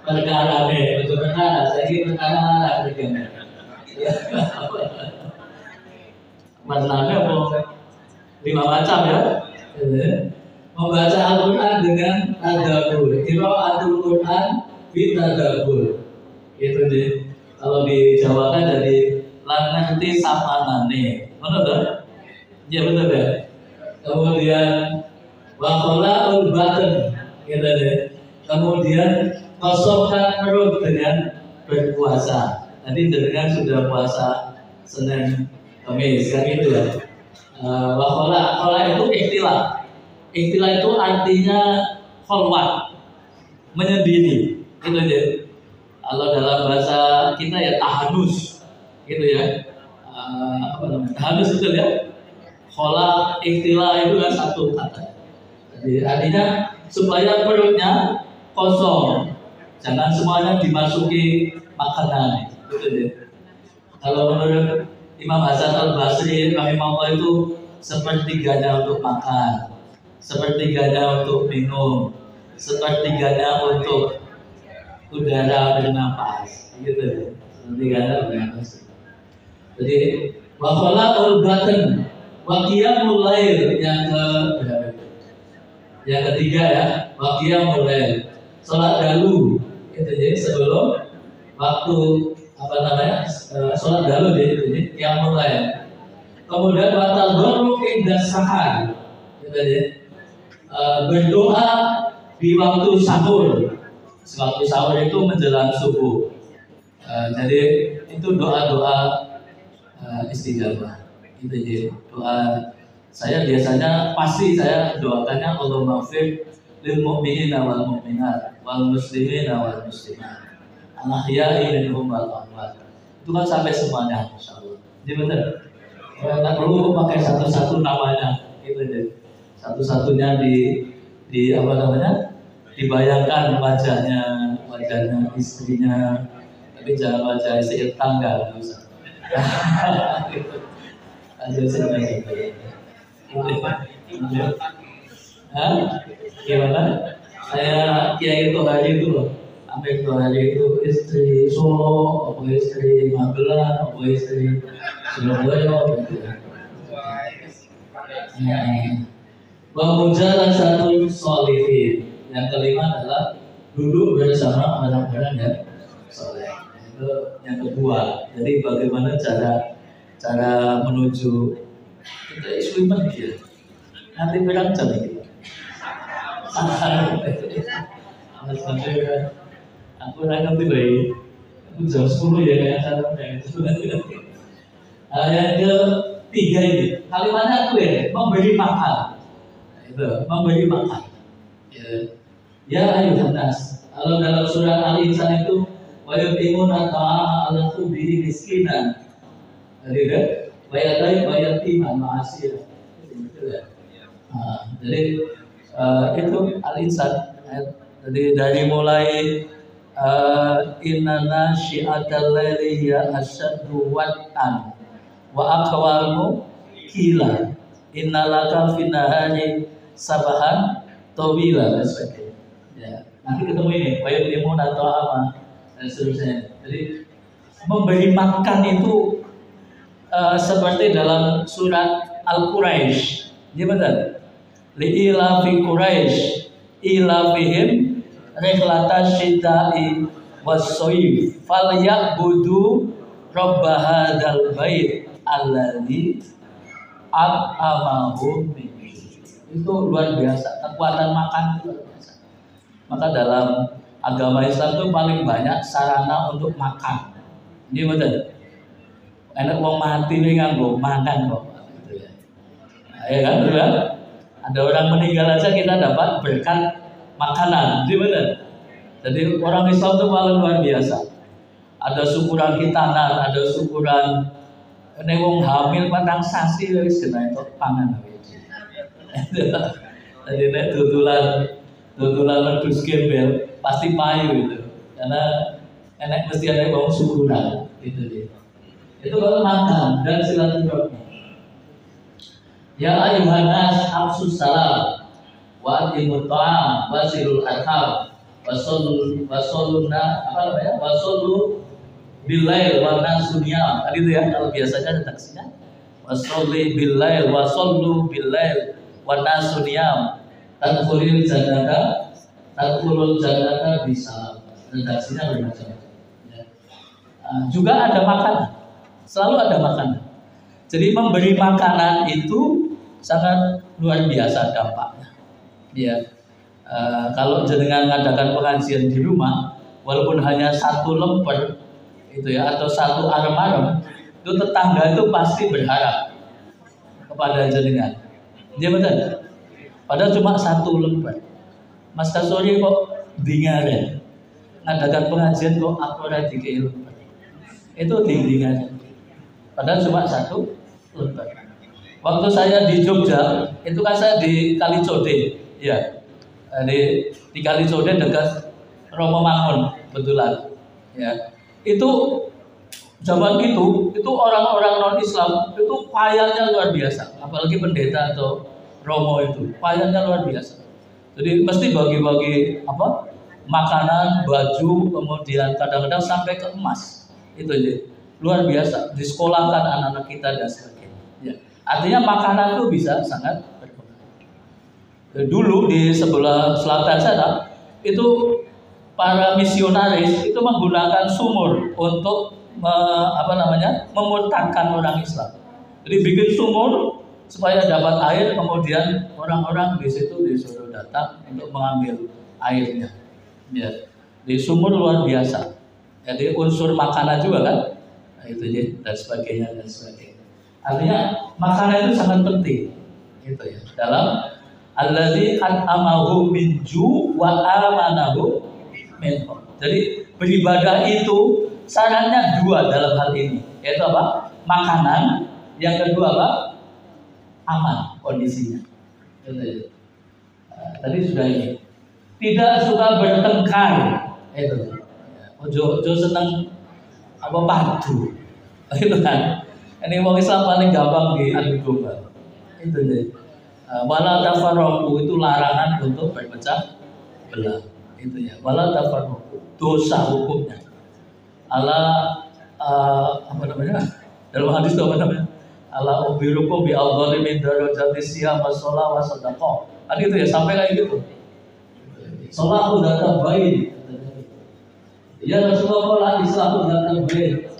perkara nih, perkara saya ini perkara mana kerjanya? Maknanya mau 5 macam ya. Membaca Al-Quran dengan tadabbur, qiraatul Quran bi tadabbur. Itu deh. Kalau dijawakan jadi lan ngerti sapanane. Benar tak? Ya benar ya. Kemudian waqalaul batin, gitu deh. Kemudian kosongkan perut dengan berpuasa. Nanti jenengan sudah puasa Senin Kamis kan itu ya. Waqala itu ikhtilah. Ikhtilah itu artinya khalwat, menyendiri. Itu aja. Kalau dalam bahasa kita ya tahanus, gitu ya. Apa namanya? Tahanus itu ya. Khala ikhtilah itu kan satu kata. Jadi artinya supaya perutnya kosong, jangan semuanya dimasuki makanan, gitu ya. Kalau menurut Imam Hasan Al-Basri rahimahullah itu sepertiganya untuk makan, sepertiganya untuk minum, sepertiganya untuk udara bernapas, gitu ya. Sepertiganya bernapas. Jadi wakala batin, wakiyamul lail yang ketiga ya, wakiyamul lail, sholat dahulu, itu jadi sebelum waktu apa namanya, sholat dahulu jadi yang mulai. Kemudian batal doruk indah sahar, gitu ya. Berdoa di waktu sahur. Waktu sahur itu menjelang subuh. Jadi itu doa-doa istijabah. Itu jadi doa saya biasanya pasti saya doakannya Allahumma maghfir lil mu'minina wal mu'minat wal muslimina wal muslimat al-ahya'i minhum wal amwat. Itu kan sampai semuanya insyaallah. Jadi benar. Enggak perlu pakai satu-satu namanya, gitu deh. Satu-satunya di apa namanya? dibayangkan wajahnya istrinya, tapi jangan wajah istri tangga, nggak usah. Aja sebenarnya. Gimana? Saya kiai itu hari itu loh, sampai 2 hari itu istri Solo, apa istri Magelang, apa istri Surabaya, gitu. Wa mujalah satu solihin. Yang kelima adalah duduk bersama orang-orang yang soleh. Itu yang kedua. Jadi bagaimana cara menuju kita isliman dia. Nanti berang jam ini. Aku nanti lagi. Aku jam 10 ya acaranya itu. Yang ketiga ini kalimatnya aku ya memberi makan. Itu memberi makan. Ya ayuhan nas. Kalau dalam surah Al-Insan itu wa yutimuna ta'ama ala hubbihi miskinan. Jadi kan wa yatiman ma'asir. Jadi itu Al-Insan. Jadi dari mulai inna syi'atal laili ya asyaddu wat'an wa aqwamu qila innalaka fin nahari sabahan tawila dan sebagainya. Ya, nanti ketemu ini bayat limun atau apa dan seterusnya. Jadi memberi makan itu seperti dalam surat Al-Quraisy. Gimana? Li'ila fi Quraisy ila fihim rihlatash syita'i was-sayf falyabudu rabb hadzal bait alladzi at'amahum min. Itu luar biasa, kekuatan makan itu luar biasa. Maka dalam agama Islam itu paling banyak sarana untuk makan. Ini betul. Enak wong mati nih nganggo makan kok. Gitu ya. Ya kan, betul kan? Ada orang meninggal aja kita dapat berkat makanan, jadi benar. Jadi orang Islam itu paling luar biasa. Ada syukuran hitanan, ada syukuran wong hamil patang sasi wis kena itu pangan. Jadi nek tutulan wedhus gembel pasti payu itu. Karena enek mesti ada wong syukuran gitu dia. Itu kalau makan dan silaturahmi. Ya ayuhan nas afsus salam wa atimut ta'am wa silul arham wa sallu billail wa nasunyam. Tadi itu ya, kalau biasanya ada taksinya wasolli billail wa sallu billail wa nasunyam tadkhulul jannata bisa. Redaksinya bermacam-macam ya. Juga ada makanan, selalu ada makanan. Jadi memberi makanan itu sangat luar biasa dampaknya. Ya, kalau jenengan mengadakan pengajian di rumah, walaupun hanya 1 lemper itu ya atau 1 arem-arem, itu tetangga itu pasti berharap kepada jenengan. Dia betul. Padahal cuma 1 lemper. Mas Kasori kok dingaren ngadakan pengajian kok aku ora dikei lemper. Itu dingaren. Padahal cuma 1 lemper. Waktu saya di Jogja, itu kan saya di Kalicode, ya, di Kalicode dekat Romo Mangun, betulan, ya. Itu zaman itu orang-orang non Islam itu payahnya luar biasa, apalagi pendeta atau Romo itu payahnya luar biasa. Jadi mesti bagi-bagi apa? Makanan, baju, kemudian kadang-kadang sampai ke emas, itu aja. Luar biasa, disekolahkan anak-anak kita dan sebagainya. Ya. Artinya makanan itu bisa sangat berpengaruh. Dulu di sebelah selatan sana itu para misionaris itu menggunakan sumur untuk memurtadkan orang Islam. Jadi bikin sumur supaya dapat air, kemudian orang-orang di situ disuruh datang untuk mengambil airnya. Ya. Di sumur luar biasa. Jadi unsur makanan juga kan. Nah, itu ya, dan sebagainya dan sebagainya. Artinya makanan itu sangat penting, gitu ya. Dalam allazi at'amahu min ju' wa amanahu min khauf. Jadi beribadah itu syaratnya 2 dalam hal ini, yaitu apa? Makanan. Yang kedua apa? Aman kondisinya. Gitu ya. Tadi sudah ini. tidak suka bertengkar. Itu. Ojo seneng apa padu. Itu kan. Ini wong Islam paling gampang diadu domba. Itu deh. Wala tafarraqu itu larangan untuk berpecah belah. Itu ya. Wala tafarraqu dosa hukumnya. Apa namanya? Dalam hadis itu apa namanya? Ala ubirukum bi afdhali min darajati siyam wa shalah wa sadaqah. Kan itu ya sampai kayak gitu. Salahu data baik. Ya Rasulullah Islam data baik.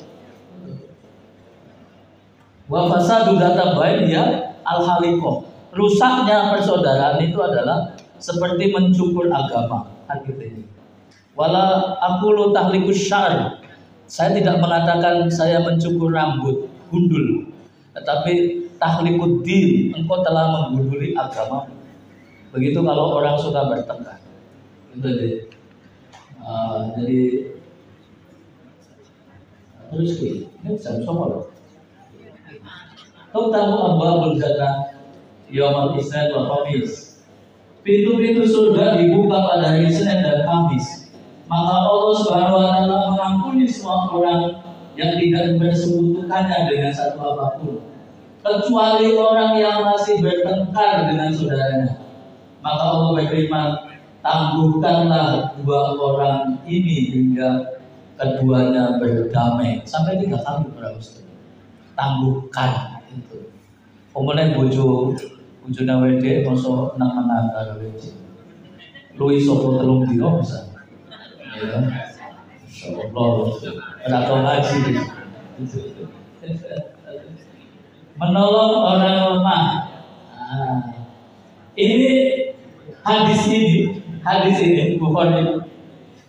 Wa fasadu data baik ya al-haliqah. Rusaknya persaudaraan itu adalah seperti mencukur agama. Kan gitu ini. Wala aqulu tahlikus syar. Saya tidak mengatakan saya mencukur rambut, gundul. Tetapi tahlikuddin, engkau telah menggunduli agama. Begitu kalau orang suka bertengkar. Itu deh. Jadi terus ini saya sama loh. Kau tahu abwabul jannah yaumul isnin wal khamis. Pintu-pintu surga dibuka pada hari Senin dan Kamis. Maka Allah Subhanahu wa taala mengampuni semua orang yang tidak bersekutukannya dengan satu apapun, kecuali orang yang masih bertengkar dengan saudaranya. Maka Allah berfirman, tangguhkanlah dua orang ini hingga keduanya berdamai. Sampai 3 kali para ustaz. Tangguhkan itu. Kemudian bojone wedhe mosok nang menangkar wedhe. Luwih sapa 3 dino bisa. Ya. Insyaallah. Ora tau ngaji. Menolong orang lemah. Ini hadis ini Bukhari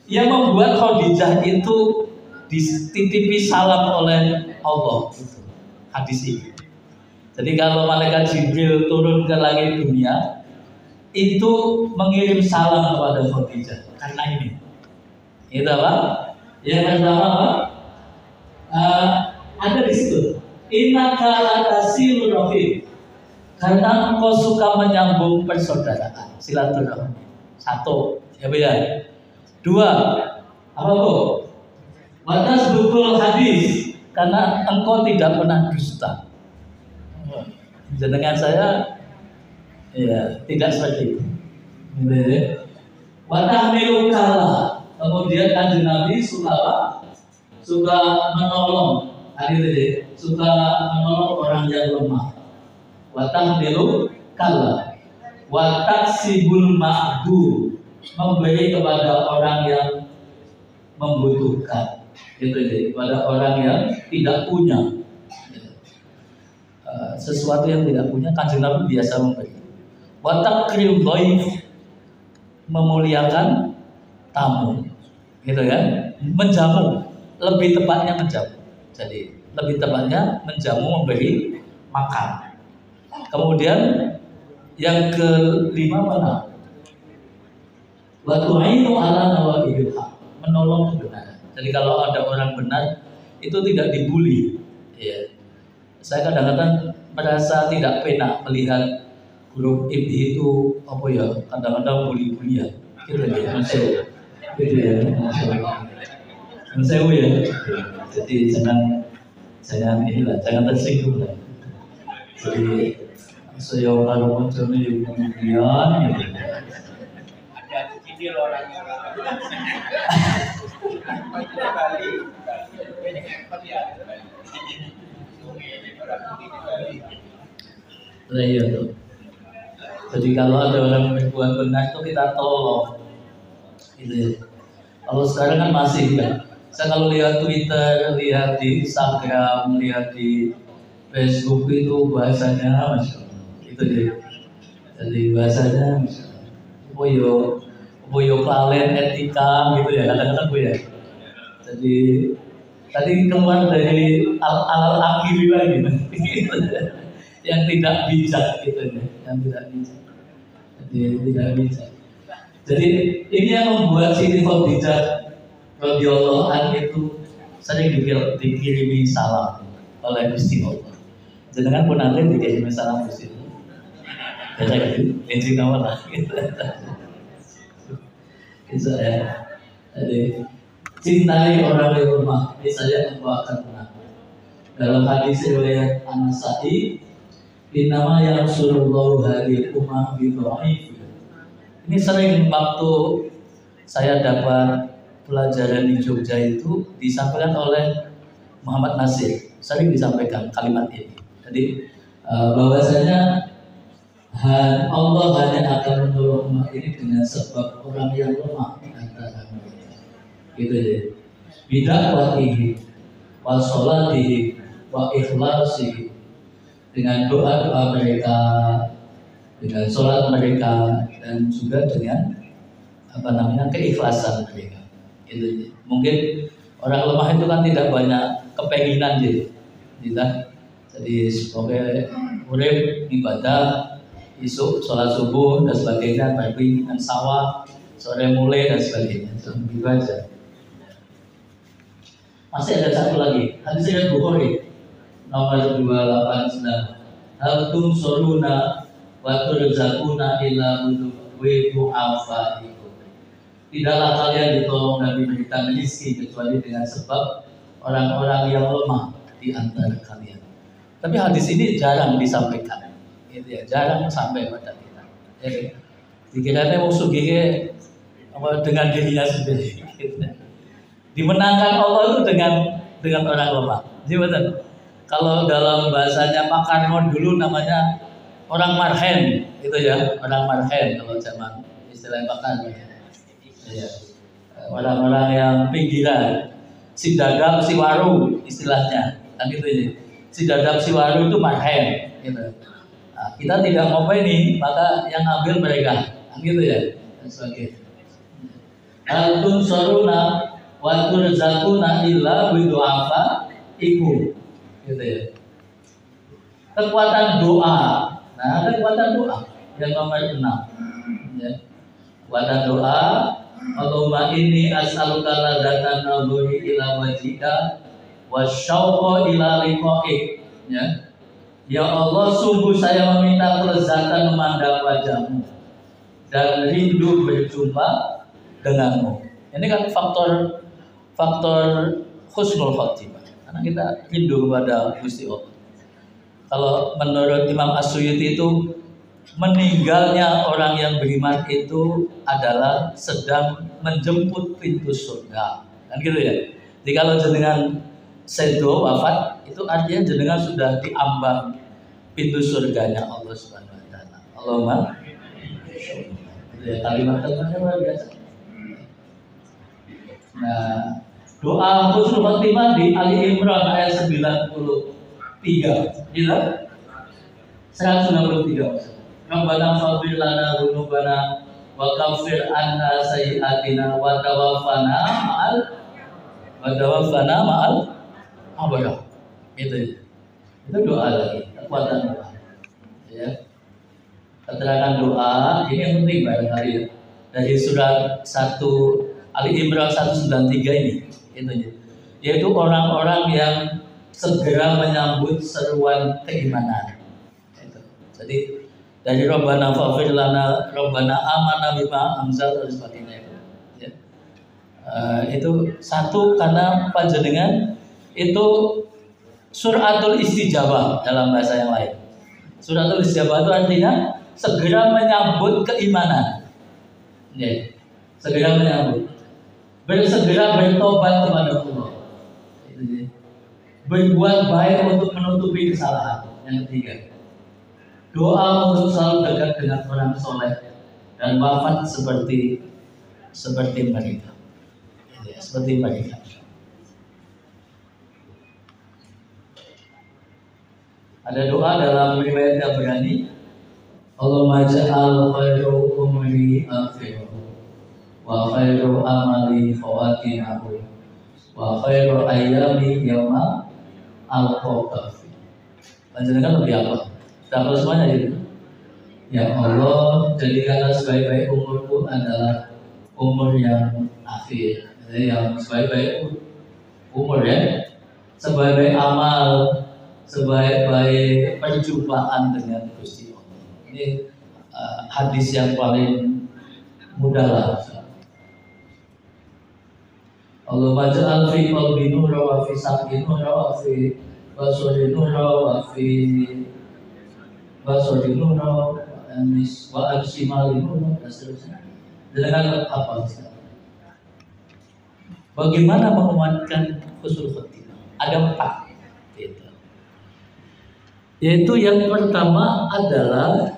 yang membuat Khadijah itu dititipi salam oleh Allah. Hadis ini. Jadi kalau malaikat Jibril turun ke langit dunia itu mengirim salam kepada Khadijah karena ini. Itu apa? Yang pertama apa? Ada di situ. Innaka latasil rafiq. Karena engkau suka menyambung persaudaraan, silaturahmi. 1, ya beda. 2, apa kok? Watas bukul hadis. Karena engkau tidak pernah dusta. Jenengan saya, ya tidak seperti itu. Watahmilu kalah. Kemudian Kanjeng Nabi suka apa? Suka menolong. Suka menolong orang yang lemah. Watahmilu kalah. Wataksibul ma'du. Memberi kepada orang yang membutuhkan. Itu kepada orang yang tidak punya. Sesuatu yang tidak punya, Kanjeng Nabi biasa memberi. Watakrim dhaif, memuliakan tamu, gitu kan? Menjamu, lebih tepatnya menjamu. Jadi lebih tepatnya menjamu, memberi makan. Kemudian yang kelima mana? Wa tu'inu ala nawaibil haq, menolong kebenaran. Jadi kalau ada orang benar itu tidak dibully. Ya. Saya kadang-kadang merasa tidak penak melihat guru IPI itu apa ya, kadang-kadang bully-bullyan. Gitu ya, masuk. Gitu ya, masuk ya. Jadi jangan inilah, jangan tersinggung lah. Jadi saya kalau muncul ini bully-bullyan. Ada cicil orangnya. Nah, iya tuh. Jadi kalau ada orang berbuat benar itu kita tolong. Gitu. Kalau sekarang kan masih kan. Saya kalau lihat Twitter, lihat di Instagram, lihat di Facebook itu bahasanya Masya Allah. Itu dia. Jadi bahasanya Masya Allah. Boyo klalen etika gitu ya, kadang-kadang bu ya. Jadi tadi keluar dari al-akili lagi, yang tidak bijak gitu ya, yang tidak bijak. Jadi tidak bijak. Jadi ini yang membuat Siti Khadijah radhiyallahu anha itu sering dikirimi salam oleh Gusti Allah. Jenengan pun nanti dikirimi salam Gusti Allah. Jadi gitu, izin awal lah. Bisa ya. Jadi cintai orang yang lemah, niscaya engkau akan menang. Dalam hadis riwayat An-Nasa'i, innama yansurullahu hadhil ummah bi dhaif. Ini sering waktu saya dapat pelajaran di Jogja itu disampaikan oleh Muhammad Nasir, sering disampaikan kalimat ini. Jadi bahwasanya Allah hanya akan menolong umat ini dengan sebab orang yang lemah di antara mereka. Gitu ya. Bidakwatihi wa sholatihi wa ikhlasihi, dengan doa-doa mereka, dengan sholat mereka, dan juga dengan keikhlasan mereka. Itu mungkin orang lemah itu kan tidak banyak kepenginan gitu. Jadi sebagai urip ibadah, isuk sholat subuh dan sebagainya, pagi dan sawah, sore mulai dan sebagainya. Begitu aja. Masih ada satu lagi, hadis riwayat Bukhari nomor 289. Hal tumsuruna wa turzaquna illa bidu afaikum. Tidaklah kalian ditolong dan diberikan rezeki kecuali dengan sebab orang-orang yang lemah di antara kalian. Tapi hadis ini jarang disampaikan, gitu ya, jarang sampai pada kita. Jadi dikiranya mau sugih dengan dirinya sendiri. Gitu. Dimenangkan Allah itu dengan orang lemah. Jadi betul. Kalau dalam bahasanya Pak Karno dulu namanya orang marhen, itu ya, orang marhen kalau zaman istilah Pak Karno. Ya. Orang-orang yang pinggiran, si dadap, si waru istilahnya, kan itu ya. Si dadap, si waru itu marhen, gitu. Nah, kita tidak mau ini, maka yang ambil mereka, kan gitu ya, dan sebagainya. Al-tun soruna wa turzaquna illa bidu'afa iku, gitu ya. Kekuatan doa. Nah, kekuatan doa yang nomor 6 ya. Kekuatan doa, Allahumma inni as'aluka ladzatan nadhuri ila wajhika wa syauqa ila liqa'ik, ya. Ya Allah, sungguh saya meminta kelezatan memandang wajahmu dan rindu berjumpa denganmu. Ini kan faktor husnul khotimah, karena kita rindu kepada Gusti Allah. Kalau menurut Imam As-Suyuti itu meninggalnya orang yang beriman itu adalah sedang menjemput pintu surga, kan gitu ya. Jadi kalau jenengan sedo wafat itu artinya jenengan sudah diambang pintu surganya Allah Subhanahu Wa Taala. Allahumma ya, kalimat-kalimatnya luar biasa. Nah, doa husnul khotimah di Ali Imran ayat 93, gitu? 193. Rabbana faghfir lana dzunubana wa kaffir anna sayyi'atina wa tawaffana ma'al abrar. Itu doa lagi, kekuatan doa. Ya. Keterangan doa ini yang penting barangkali ya. Dari surat 1 Ali Imran 193 ini, yaitu orang-orang yang segera menyambut seruan keimanan. Jadi dari Rabbana faghfir lana, Rabbana amanna bima anzal dan sebagainya itu. Ya. Itu satu karena panjenengan itu suratul istijabah dalam bahasa yang lain. Suratul istijabah itu artinya segera menyambut keimanan. Ya. Segera menyambut. Bersegera bertobat kepada Allah. Berbuat baik untuk menutupi kesalahan. Yang ketiga, doa untuk selalu dekat dengan orang soleh dan wafat seperti mereka. Ya, seperti mereka. Ada doa dalam riwayat Tabrani, Allahumma ja'al khairu umri akhirahu wa khairu amali khawatimahu wa khairu ayyami yawma al-qawqaf. Panjenengan lebih apa? Dapat semuanya itu. Ya Allah, jadikanlah sebaik-baik umurku adalah umur yang akhir. Jadi yang sebaik-baik umur ya, sebaik-baik amal, sebaik-baik perjumpaan dengan Gusti Allah. Ini hadis yang paling mudah lah. Allahumma ja'al fi qalbi nura wa fi sam'i nura wa fi basari nura wa fi basari nura wa al-shimali nura dan seterusnya. Dengan apa? Bagaimana menguatkan husnul khotimah? Ada 4 gitu. Yaitu yang pertama adalah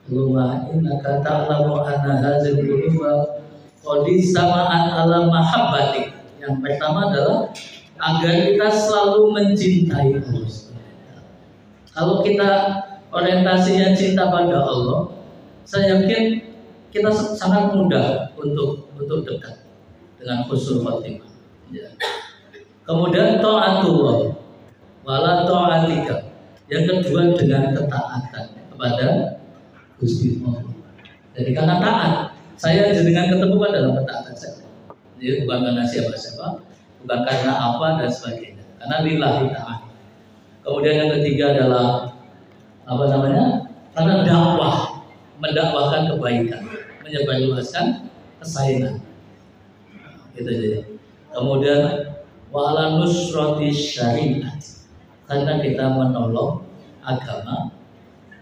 Allahumma innaka ta'lamu anna hadzal quluba qad sama'at ala mahabbati. Yang pertama adalah agar kita selalu mencintai Allah. Kalau kita orientasinya cinta pada Allah, saya yakin kita sangat mudah untuk dekat dengan husnul khotimah. Ya. Kemudian ta'atullah wala ta'atika. Yang kedua dengan ketaatan kepada Gusti Allah. Jadi karena taat, saya dengan ketemu dalam ketaatan saja. Jadi bukan karena siapa-siapa, bukan karena apa dan sebagainya. Karena lillahi ta'ala. Kemudian yang ketiga adalah karena dakwah, mendakwahkan kebaikan, menyebarluaskan kesayangan. Gitu aja. Kemudian wa'ala nusrati syariat, karena kita menolong agama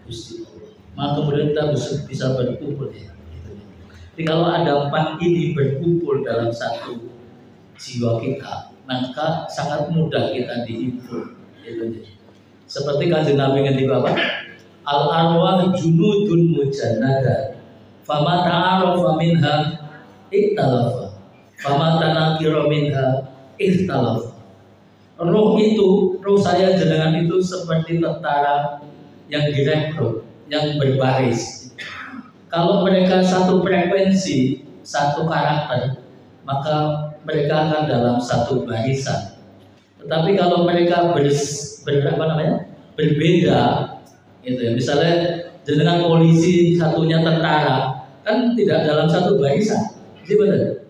Gusti Allah. Maka kemudian kita bisa berkumpul ya. Gitu. Jadi kalau ada 4 ini berkumpul dalam satu jiwa kita, maka sangat mudah kita dihimpun. Gitu. Seperti Kanjeng Nabi ngendika apa? Al arwah junudun mujannada, fama ta'arafa minha ikhtalafa, fama tanakira minha ikhtalafa. Roh saya jenengan itu seperti tentara yang direkrut, yang berbaris. Kalau mereka satu frekuensi, satu karakter, maka mereka akan dalam satu barisan. Tetapi kalau mereka berbeda, gitu ya. Misalnya dengan polisi satunya tentara, kan tidak dalam satu barisan. Jadi benar.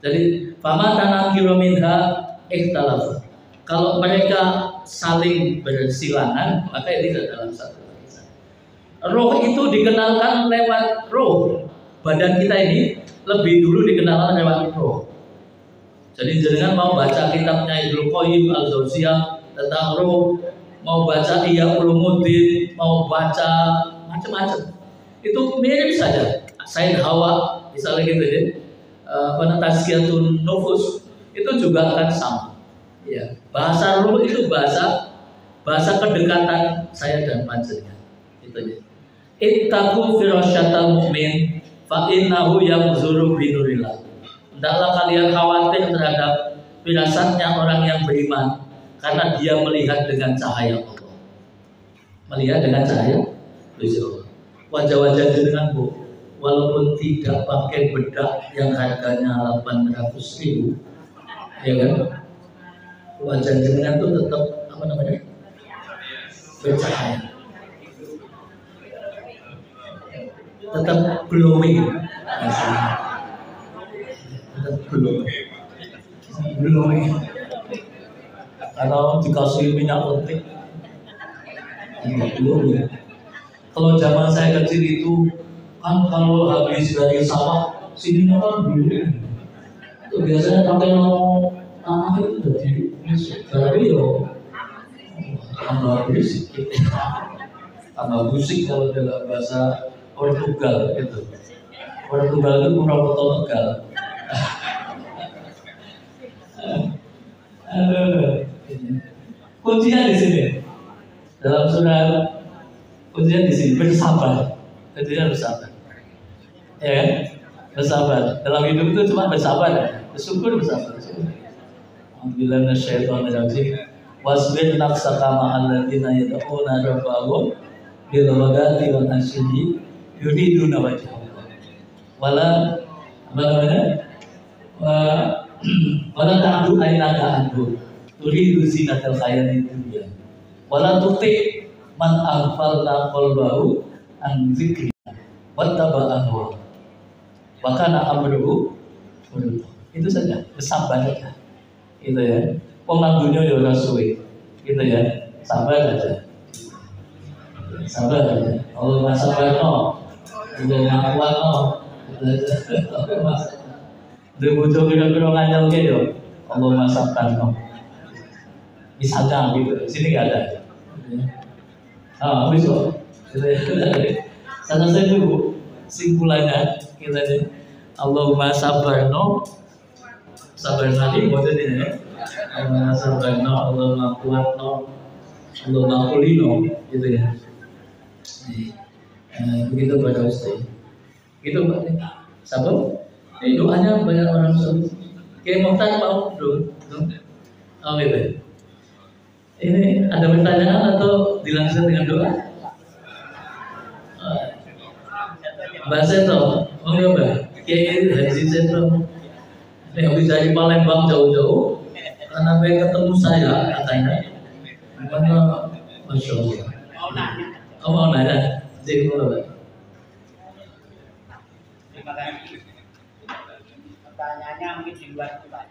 Jadi fama tanakira minha ikhtalaf. Kalau mereka saling bersilangan, maka ini tidak dalam satu barisan. Roh itu dikenalkan lewat roh. Badan kita ini lebih dulu dikenalkan lewat roh. Jadi jangan mau baca kitabnya Ibnu Qayyim al-Jauziyah tentang roh, mau baca Ihya Ulumuddin, mau baca macam-macam. Itu mirip saja. Said Hawa misalnya gitu ya. Tazkiyatun nufus itu juga akan sama. Ya, bahasa roh itu bahasa kedekatan saya dan panjenengan. Itu ya. Ittaqu firasyatal mu'min fa innahu yamzuru binurillah. Hendaklah kalian khawatir terhadap firasatnya orang yang beriman, karena dia melihat dengan cahaya Allah. Melihat dengan cahaya Allah. Wajah-wajah dengan Bu, walaupun tidak pakai bedak yang harganya 800.000, ya kan? Wajah jenengan itu tetap bercahaya, tetap glowing, tetap glowing. Kalau dikasih minyak lentik, glowing. Kalau zaman saya kecil itu kan kalau habis dari sawah sini kan glowing. Itu biasanya pakai tanah itu jadi tapi yo tambah berisik, tambah musik kalau dalam bahasa Portugal itu. Portugal itu Purwokerto Tegal. Kuncinya di sini dalam surat, kuncinya di sini bersabar. Kuncinya bersabar, ya kan? Bersabar dalam hidup itu cuma bersabar, bersyukur bersabar. Alhamdulillah minasyaitonirrajim. Wasbir nafsaka ma'al ladzina yad'una rabbahum bil ghadati wal ashyi yuriduna wajhahu. Wala ta'du aynaka anhu turidu zinatal hayatid dunya. Wala tuti man aghfalna qalbahu an dzikrina wattaba'a hawa. Wa kana amruhu furutha. Itu saja, bersabar saja. Gitu ya, nang dunia ya ora suwe, gitu ya, sabar aja, sabar aja. Allah sabar no, tidak ngakuat no, Duwe bojo kira-kira nganyel ke yo. Allahumma sabqan. Misalnya gitu, sini nggak ada. Wis kok. Sana saya dulu simpulannya kita ini Allahumma sabarno sabar nanti buat ini ya. Allahumma sabarno, Allahumma kuatno, Allahumma kulino gitu ya. Begitu pada Ustaz. Gitu Pak. Sabar. Ini doanya banyak orang suruh. Kayak Mohtar mau dong. Oh gitu. Ini ada pertanyaan atau dilangsung dengan doa? Mbak Seto, oh iya Mbak, Kiai Haji Seto, ini habis dari Palembang jauh-jauh, karena pengen ketemu saya katanya, makanya Masya Allah. Oh mau nanya, jadi Mbak. Terima kasih. Pertanyaannya mungkin di luar itu Pak.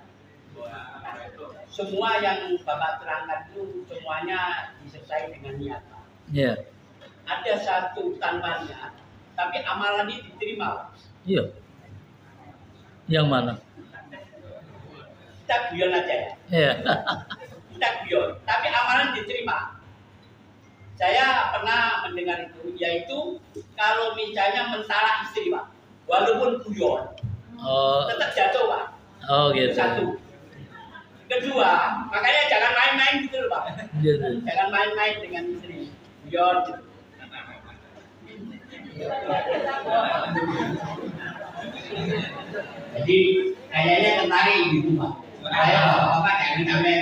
Semua yang Bapak terangkan itu semuanya disertai dengan niat Pak. Iya. Ada satu tanpa niat, tapi amalan ini diterima Pak. Iya. Yang mana? Kita guyon aja ya. Iya. Kita guyon, tapi amalan diterima. Saya pernah mendengar itu, yaitu kalau misalnya mentara istri Pak, walaupun guyon, tetap jatuh Pak. Oh gitu. Satu. Kedua, makanya jangan main-main gitu loh Pak. Gitu. Jangan main-main dengan istri. Guyon. Jadi kayaknya tertarik gitu Pak. Saya Bapak jangan sampai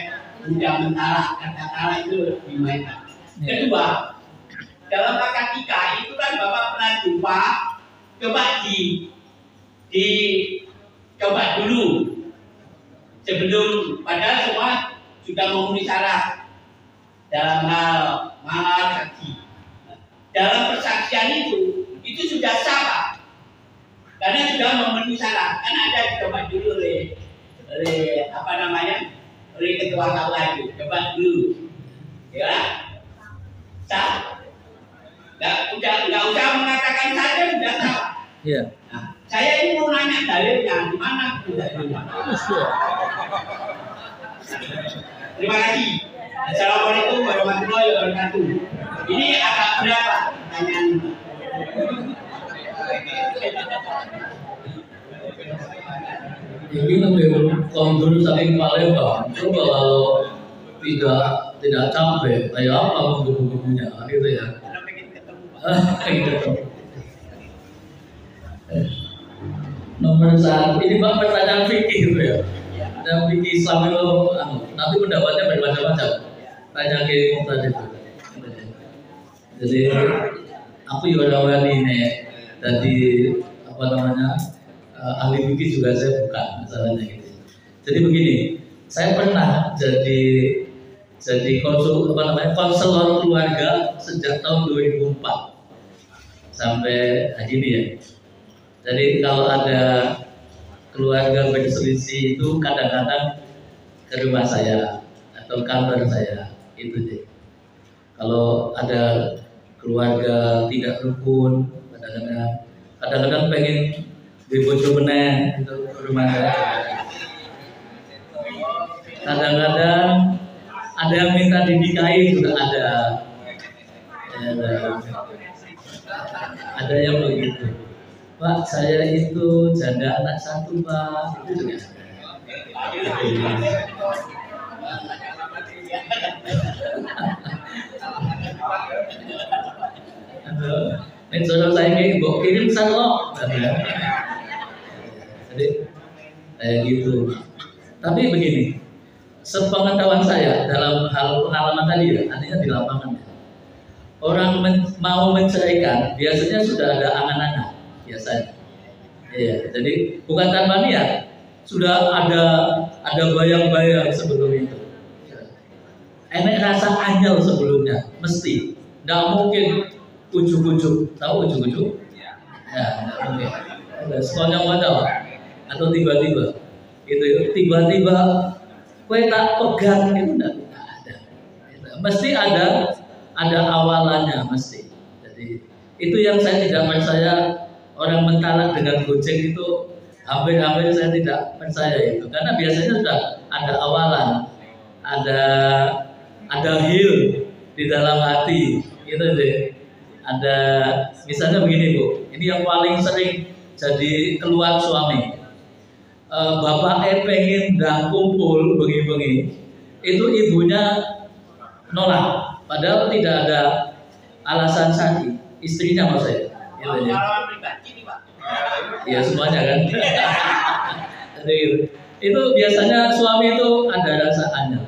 udah mentara, kata-kata itu dimainkan. Kedua, dalam akad nikah itu kan Bapak pernah jumpa, coba coba dulu sebelum, padahal semua sudah memenuhi syarat dalam hal mahar saksi. Dalam persaksian itu sudah sah Pak, karena sudah memenuhi syarat. Kan ada dicoba dulu oleh apa namanya, oleh ketua KUA itu, coba dulu, ya sah. Nggak usah mengatakan saja sudah sah. Iya. Nah, saya ini mau nanya dalilnya di mana? Terima kasih. Assalamualaikum warahmatullahi wabarakatuh. Ini agak berapa pertanyaan? Ini lebih kondur saking Palembang. Coba kalau tidak capek, kayak apa buku-bukunya, gitu ya. Gitu. Nomor satu, ini Pak pertanyaan fikih gitu ya. Dan fikih Islam itu, nanti pendapatnya bermacam-macam. Tanya ke Mohtar itu. Jadi aku juga wani ini, jadi apa namanya, ahli fikih juga saya bukan masalahnya gitu. Jadi begini, saya pernah jadi konselor keluarga sejak tahun 2004 sampai hari ini ya. Jadi kalau ada keluarga berselisih itu kadang-kadang ke rumah saya atau kantor saya itu deh. Kalau ada keluarga tidak rukun, kadang-kadang pengen dibojo meneh itu ke rumah saya. Kadang-kadang ada yang minta dinikahi juga ada. Ada yang begitu. Pak, saya itu janda anak satu Pak, itu juga. Ini saudara saya ini bawa kirim salok, jadi kayak gitu. Tapi begini, sepengetahuan saya dalam hal pengalaman tadi ya, artinya di lapangan. Orang mau menceraikan biasanya sudah ada angan-angan. Biasanya, iya. Jadi bukan tanpa niat, sudah ada bayang-bayang sebelum itu. Enak rasa anyel sebelumnya, mesti. Nggak mungkin ujuk-ujuk, tahu ujuk-ujuk? Ya, nggak mungkin. Sekonyong-konyong atau tiba-tiba, tiba-tiba, kue tak pegang itu nggak ada. Mesti ada awalannya, mesti. Jadi itu yang saya tidak percaya. Orang mentalak dengan Gojek itu Hampir-hampir saya tidak percaya itu, karena biasanya sudah ada awalan, ada hil di dalam hati, gitu deh. Ada misalnya begini Bu, ini yang paling sering jadi keluhan suami. Bapak pengen dan kumpul bengi-bengi, itu ibunya nolak, padahal tidak ada alasan sakit, istrinya maksudnya. Gitu, ya. Ya semuanya kan. Jadi, itu biasanya suami itu ada rasaannya.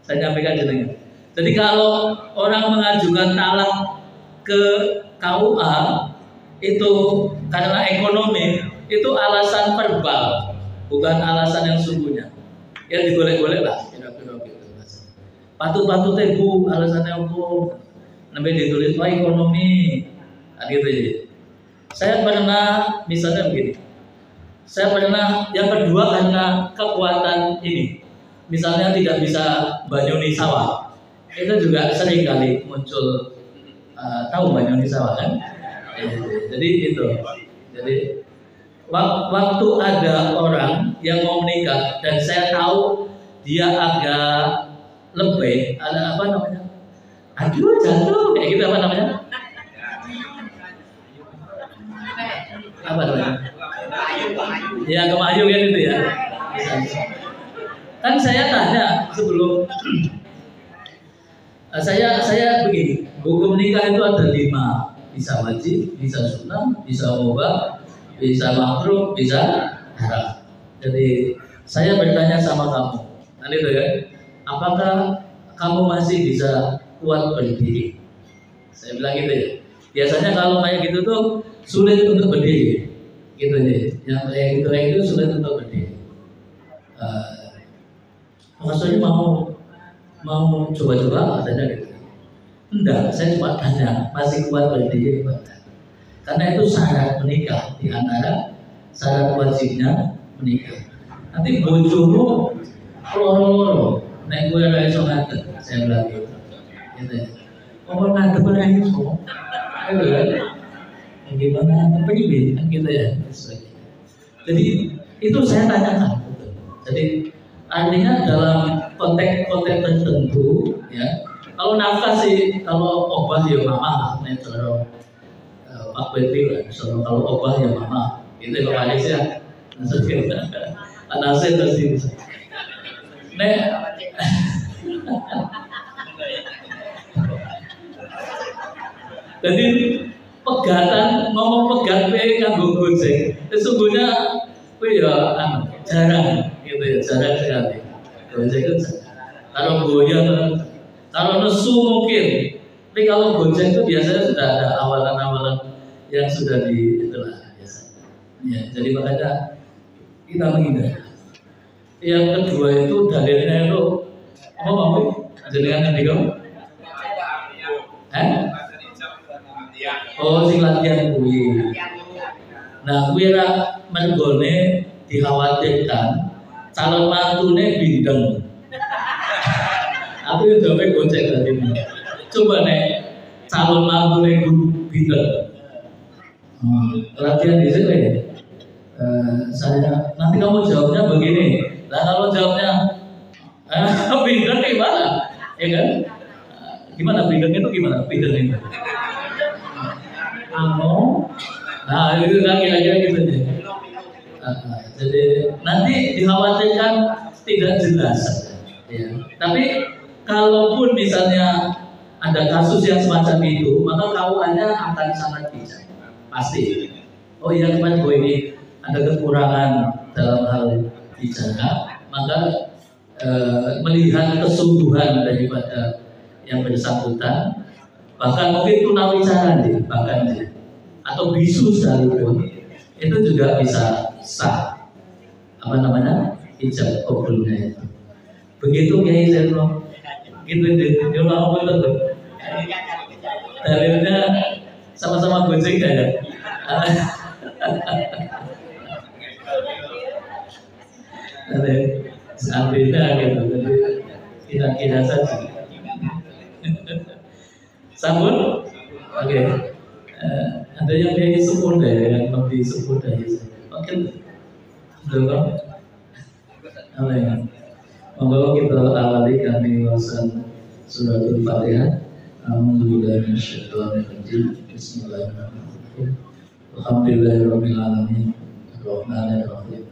Saya nyampaikan jenengan. Jadi kalau orang mengajukan talak ke KUA itu karena ekonomi, itu alasan verbal, bukan alasan yang sungguhnya. Ya digolek-golek lah, kira-kira gitu. Patut-patut Bu, alasannya apa? Namanya ditulis ekonomi, kan gitu ya. Saya pernah misalnya begini. Saya pernah yang kedua karena kekuatan ini. Misalnya tidak bisa banyuni sawah. Itu juga sering kali muncul, tahu banyuni sawah kan? Jadi itu. Jadi waktu ada orang yang mau menikah dan saya tahu dia agak lebih, ada apa namanya? Aduh jatuh, kayak gitu apa namanya? Apa namanya? Ya kemayu kan itu ya. Kan saya tanya sebelum saya begini, hukum nikah itu ada 5, bisa wajib, bisa sunnah, bisa mubah, bisa makruh, bisa haram. Jadi saya bertanya sama kamu, kan itu kan, apakah kamu masih bisa kuat berdiri? Saya bilang gitu ya. Biasanya kalau kayak gitu tuh sulit untuk berdiri, gitu ya. Yang kayak gitu sulit untuk berdiri. Maksudnya mau coba-coba katanya gitu. Enggak, saya cuma tanya masih kuat berdiri apa enggak? Karena itu syarat menikah, di antara syarat wajibnya menikah. Nanti bojomu loro-loro, nek kowe ora iso ngadeg, saya bilang gitu. Gitu ya. Ngomong ngadeg ora iso. Gitu kan. Gimana penyidik kan gitu ya. Jadi itu saya tanyakan. Jadi artinya dalam konteks tertentu ya. Kalau nafkah sih, kalau obah ya mama, nih kalau Pak Betri lah. Kalau obah ya mama, itu kalau Malaysia, anak saya terus nih. Jadi pegatan, ngomong pegat kanggo gojek, sesungguhnya ya jarang, gitu ya, jarang sekali. Gojek itu kalau goyang, kalau nesu mungkin, tapi kalau gojek itu biasanya sudah ada awalan-awalan yang sudah itulah biasa. Ya, jadi makanya kita menghindar. Yang kedua itu dalilnya itu apa mau? Jenengan nanti kamu? Oh, sing latihan kuwi. Nah, kuwi ra mergone dikhawatirkan calon mantune bindeng. Aku itu sampai gocek tadi. Coba nek calon mantune bindeng. Latihan di sini. Saya nanti kamu jawabnya begini. Nah, kalau jawabnya bindeng gimana? Ya kan? Gimana bindeng itu gimana? Bindeng itu. Nah itu kan kira-kira gitu deh. Jadi nanti dikhawatirkan tidak jelas ya. Tapi kalaupun misalnya ada kasus yang semacam itu, maka KUA-nya akan sangat bijak pasti. Oh iya teman gue ini ada kekurangan dalam hal bicara, maka melihat kesungguhan daripada yang bersangkutan, bahkan mungkin tunawicara nih, bahkan atau bisu sekalipun, itu juga bisa sah apa namanya ijab kabulnya itu. Begitu Kiai Zeno, gitu deh, dia mau betul. Dalilnya sama-sama gojek ya. Seandainya gitu, jadi kira-kira saja. Sambut, oke. Ada yang dia sebut deh, yang lebih sebut dari saya. Makin betul kan? Apa ya? Monggo kita awali kami wawasan suratul Fatihah. Alhamdulillah minasyaitonirrajim. Bismillahirrahmanirrahim. Alhamdulillahirabbil alamin. Arrahmanirrahim.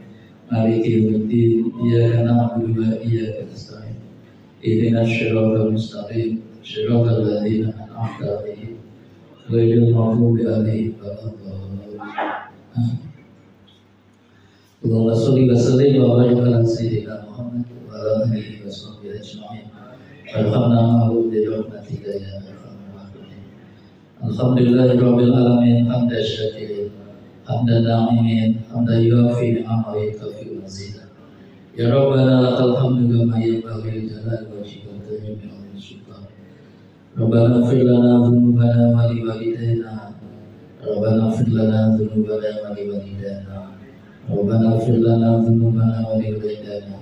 Maliki yaumiddin. Iyyaka na'budu wa iyyaka nasta'in. Ihdinas siratal mustaqim. Siratal ladzina an'amta 'alaihim ghairil maghdubi 'alaihim waladdallin. Allahumma sholli wa sallim wa barik ala sayyidina Muhammad wa ala alihi wa sahbihi ajma'in. Warhamna ma'hum bi rahmatika ya arhamar rahimin. Alhamdulillahirabbil alamin hamdan syakirin hamdan na'imin hamdan yuafi ni'amahu wa yukafi mazidah. Ya Rabbana lakal hamdu kama yanbaghi li jalali wajhika wa karimi sultan. Rabbana ighfir lana dhunubana wa li walidayna. Rabbana ighfir lana dhunubana wa li walidayna. Rabbana ighfir lana dhunubana wa li walidayna.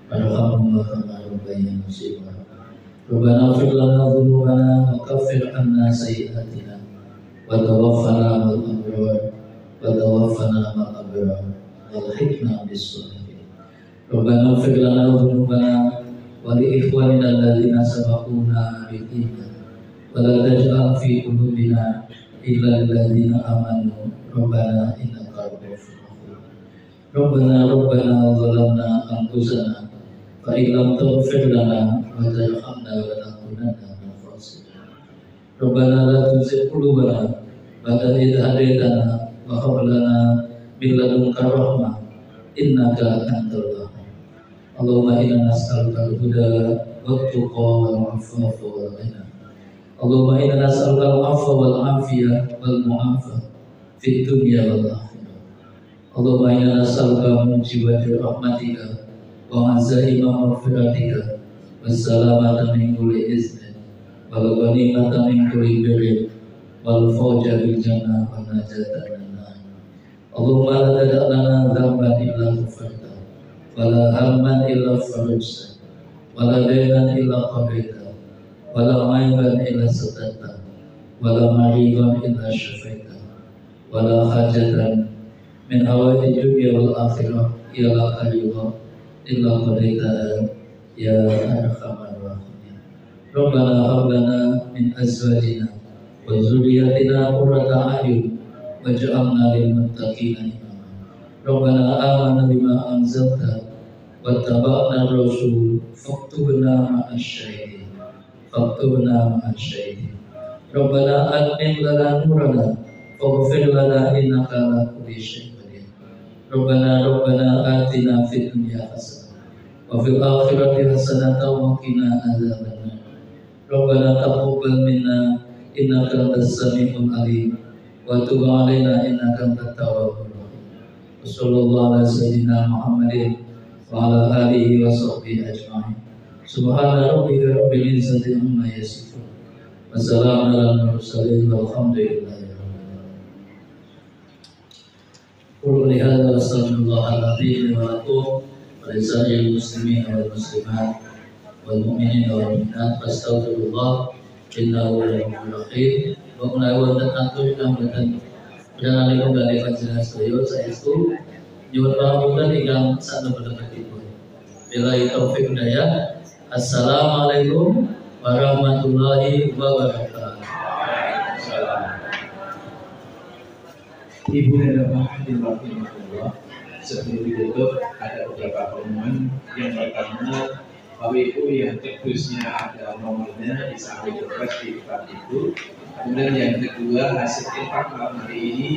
Warhamhum kama rabbayana shaghira. Rabbana ighfir lana dhunubana wa kaffir 'anna sayyi'atina wa tawaffana ma'al abrar wa tawaffana ma'al abrar walhiqna bis-shalihin. Rabbana ighfir lana dhunubana wa li ikhwanina alladzina sabaquna bil iman wa la taj'al fi qulubina illa alladzina amanu. Rabbana innaka ghafurur rahim. Rabbana zalamna anfusana fa in lam taghfir lana wa tarhamna lanakunanna minal khasirin. Rabbana la tuzigh qulubana ba'da idh hadaytana wa hab lana min ladunka rahmah innaka antal wahhab. Allahumma inna nas'aluka al-huda wat-tuqa wal-'afafa wal-ghina. Allahumma inna nas'aluka al-'afwa wal-'afiyah wal-mu'afah fid dunya wal akhirah. Allahumma inna nas'aluka mujibati rahmatika wa azaima maghfiratika wassalamata min kulli iznin wal ghanimata min kulli birrin wal fawza bil jannah wa najata minan nar. Allahumma la tada' lana dhanban illa ghafarta wa la hamman illa farajta wa la daynan illa qadaita wa la mayban illa satatta wa la maridan illa syafaita wa la hajatan min hawaiti dunya wal akhirah ya la qarida illa qadaita ya arhamar rahimin. Rabbana hab lana min azwajina wa dzurriyyatina qurrata a'yun waj'alna lil muttaqina imama. Rabbana amanna bima anzalta wattaba'na ar-rasul faktubna ma'asy syahidin. Rabbana atmim lana nurana waghfir lana innaka ala kulli syai'in qadir. Rabbana atina fid dunya hasanah wa fil akhirati hasanah wa qina adzabannar. Rabbana taqabbal minna innaka antas samiul alim wa tub 'alaina innaka antat tawwabur rahim. Wassallallahu ala sayyidina Muhammadin wa ala alihi wa sahbihi ajma'in. Subhana rabbika rabbil izzati amma yasifun. Wassalamu ala mursalin walhamdulillahi rabbil alamin. Qul li hadza astaghfirullahaladzim wa atubu wa lisa'il muslimin wal muslimat wal mu'minin wal mu'minat fastaghfirullah innahu ghafurur rahim. Wa menawi wonten atur ingkang boten panjenenganipun badhe panjenengan sedaya saestu nyuwun pangapunten ingkang satemah-temahipun. Billahi taufik hidayah. Assalamualaikum warahmatullahi wabarakatuh. Ibu dan Bapak rahimahullah, sebelum ditutup ada beberapa pengumuman. Yang pertama, Bapak Ibu yang tertulisnya ada nomornya di samping kertas di depan itu. Kemudian yang kedua, hasil infak malam hari ini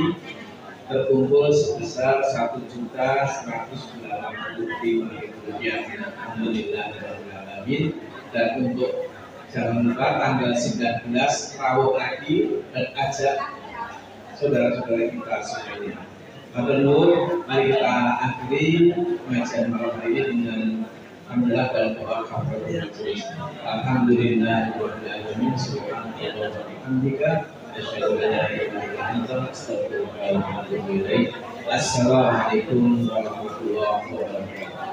terkumpul sebesar 1.185.000 rupiah. Alhamdulillah alamin. Dan untuk jangan lupa tanggal 19 rawuh lagi dan ajak saudara-saudara kita semuanya. Matur nuwun, mari kita akhiri pengajian malam hari ini dengan alhamdulillah dan doa kafaratul majelis. Alhamdulillah rabbil alamin. Subhanallah wa bihamdika asyhadu an la ilaha illa anta astaghfiruka wa atubu ilaik. Assalamualaikum warahmatullahi wabarakatuh.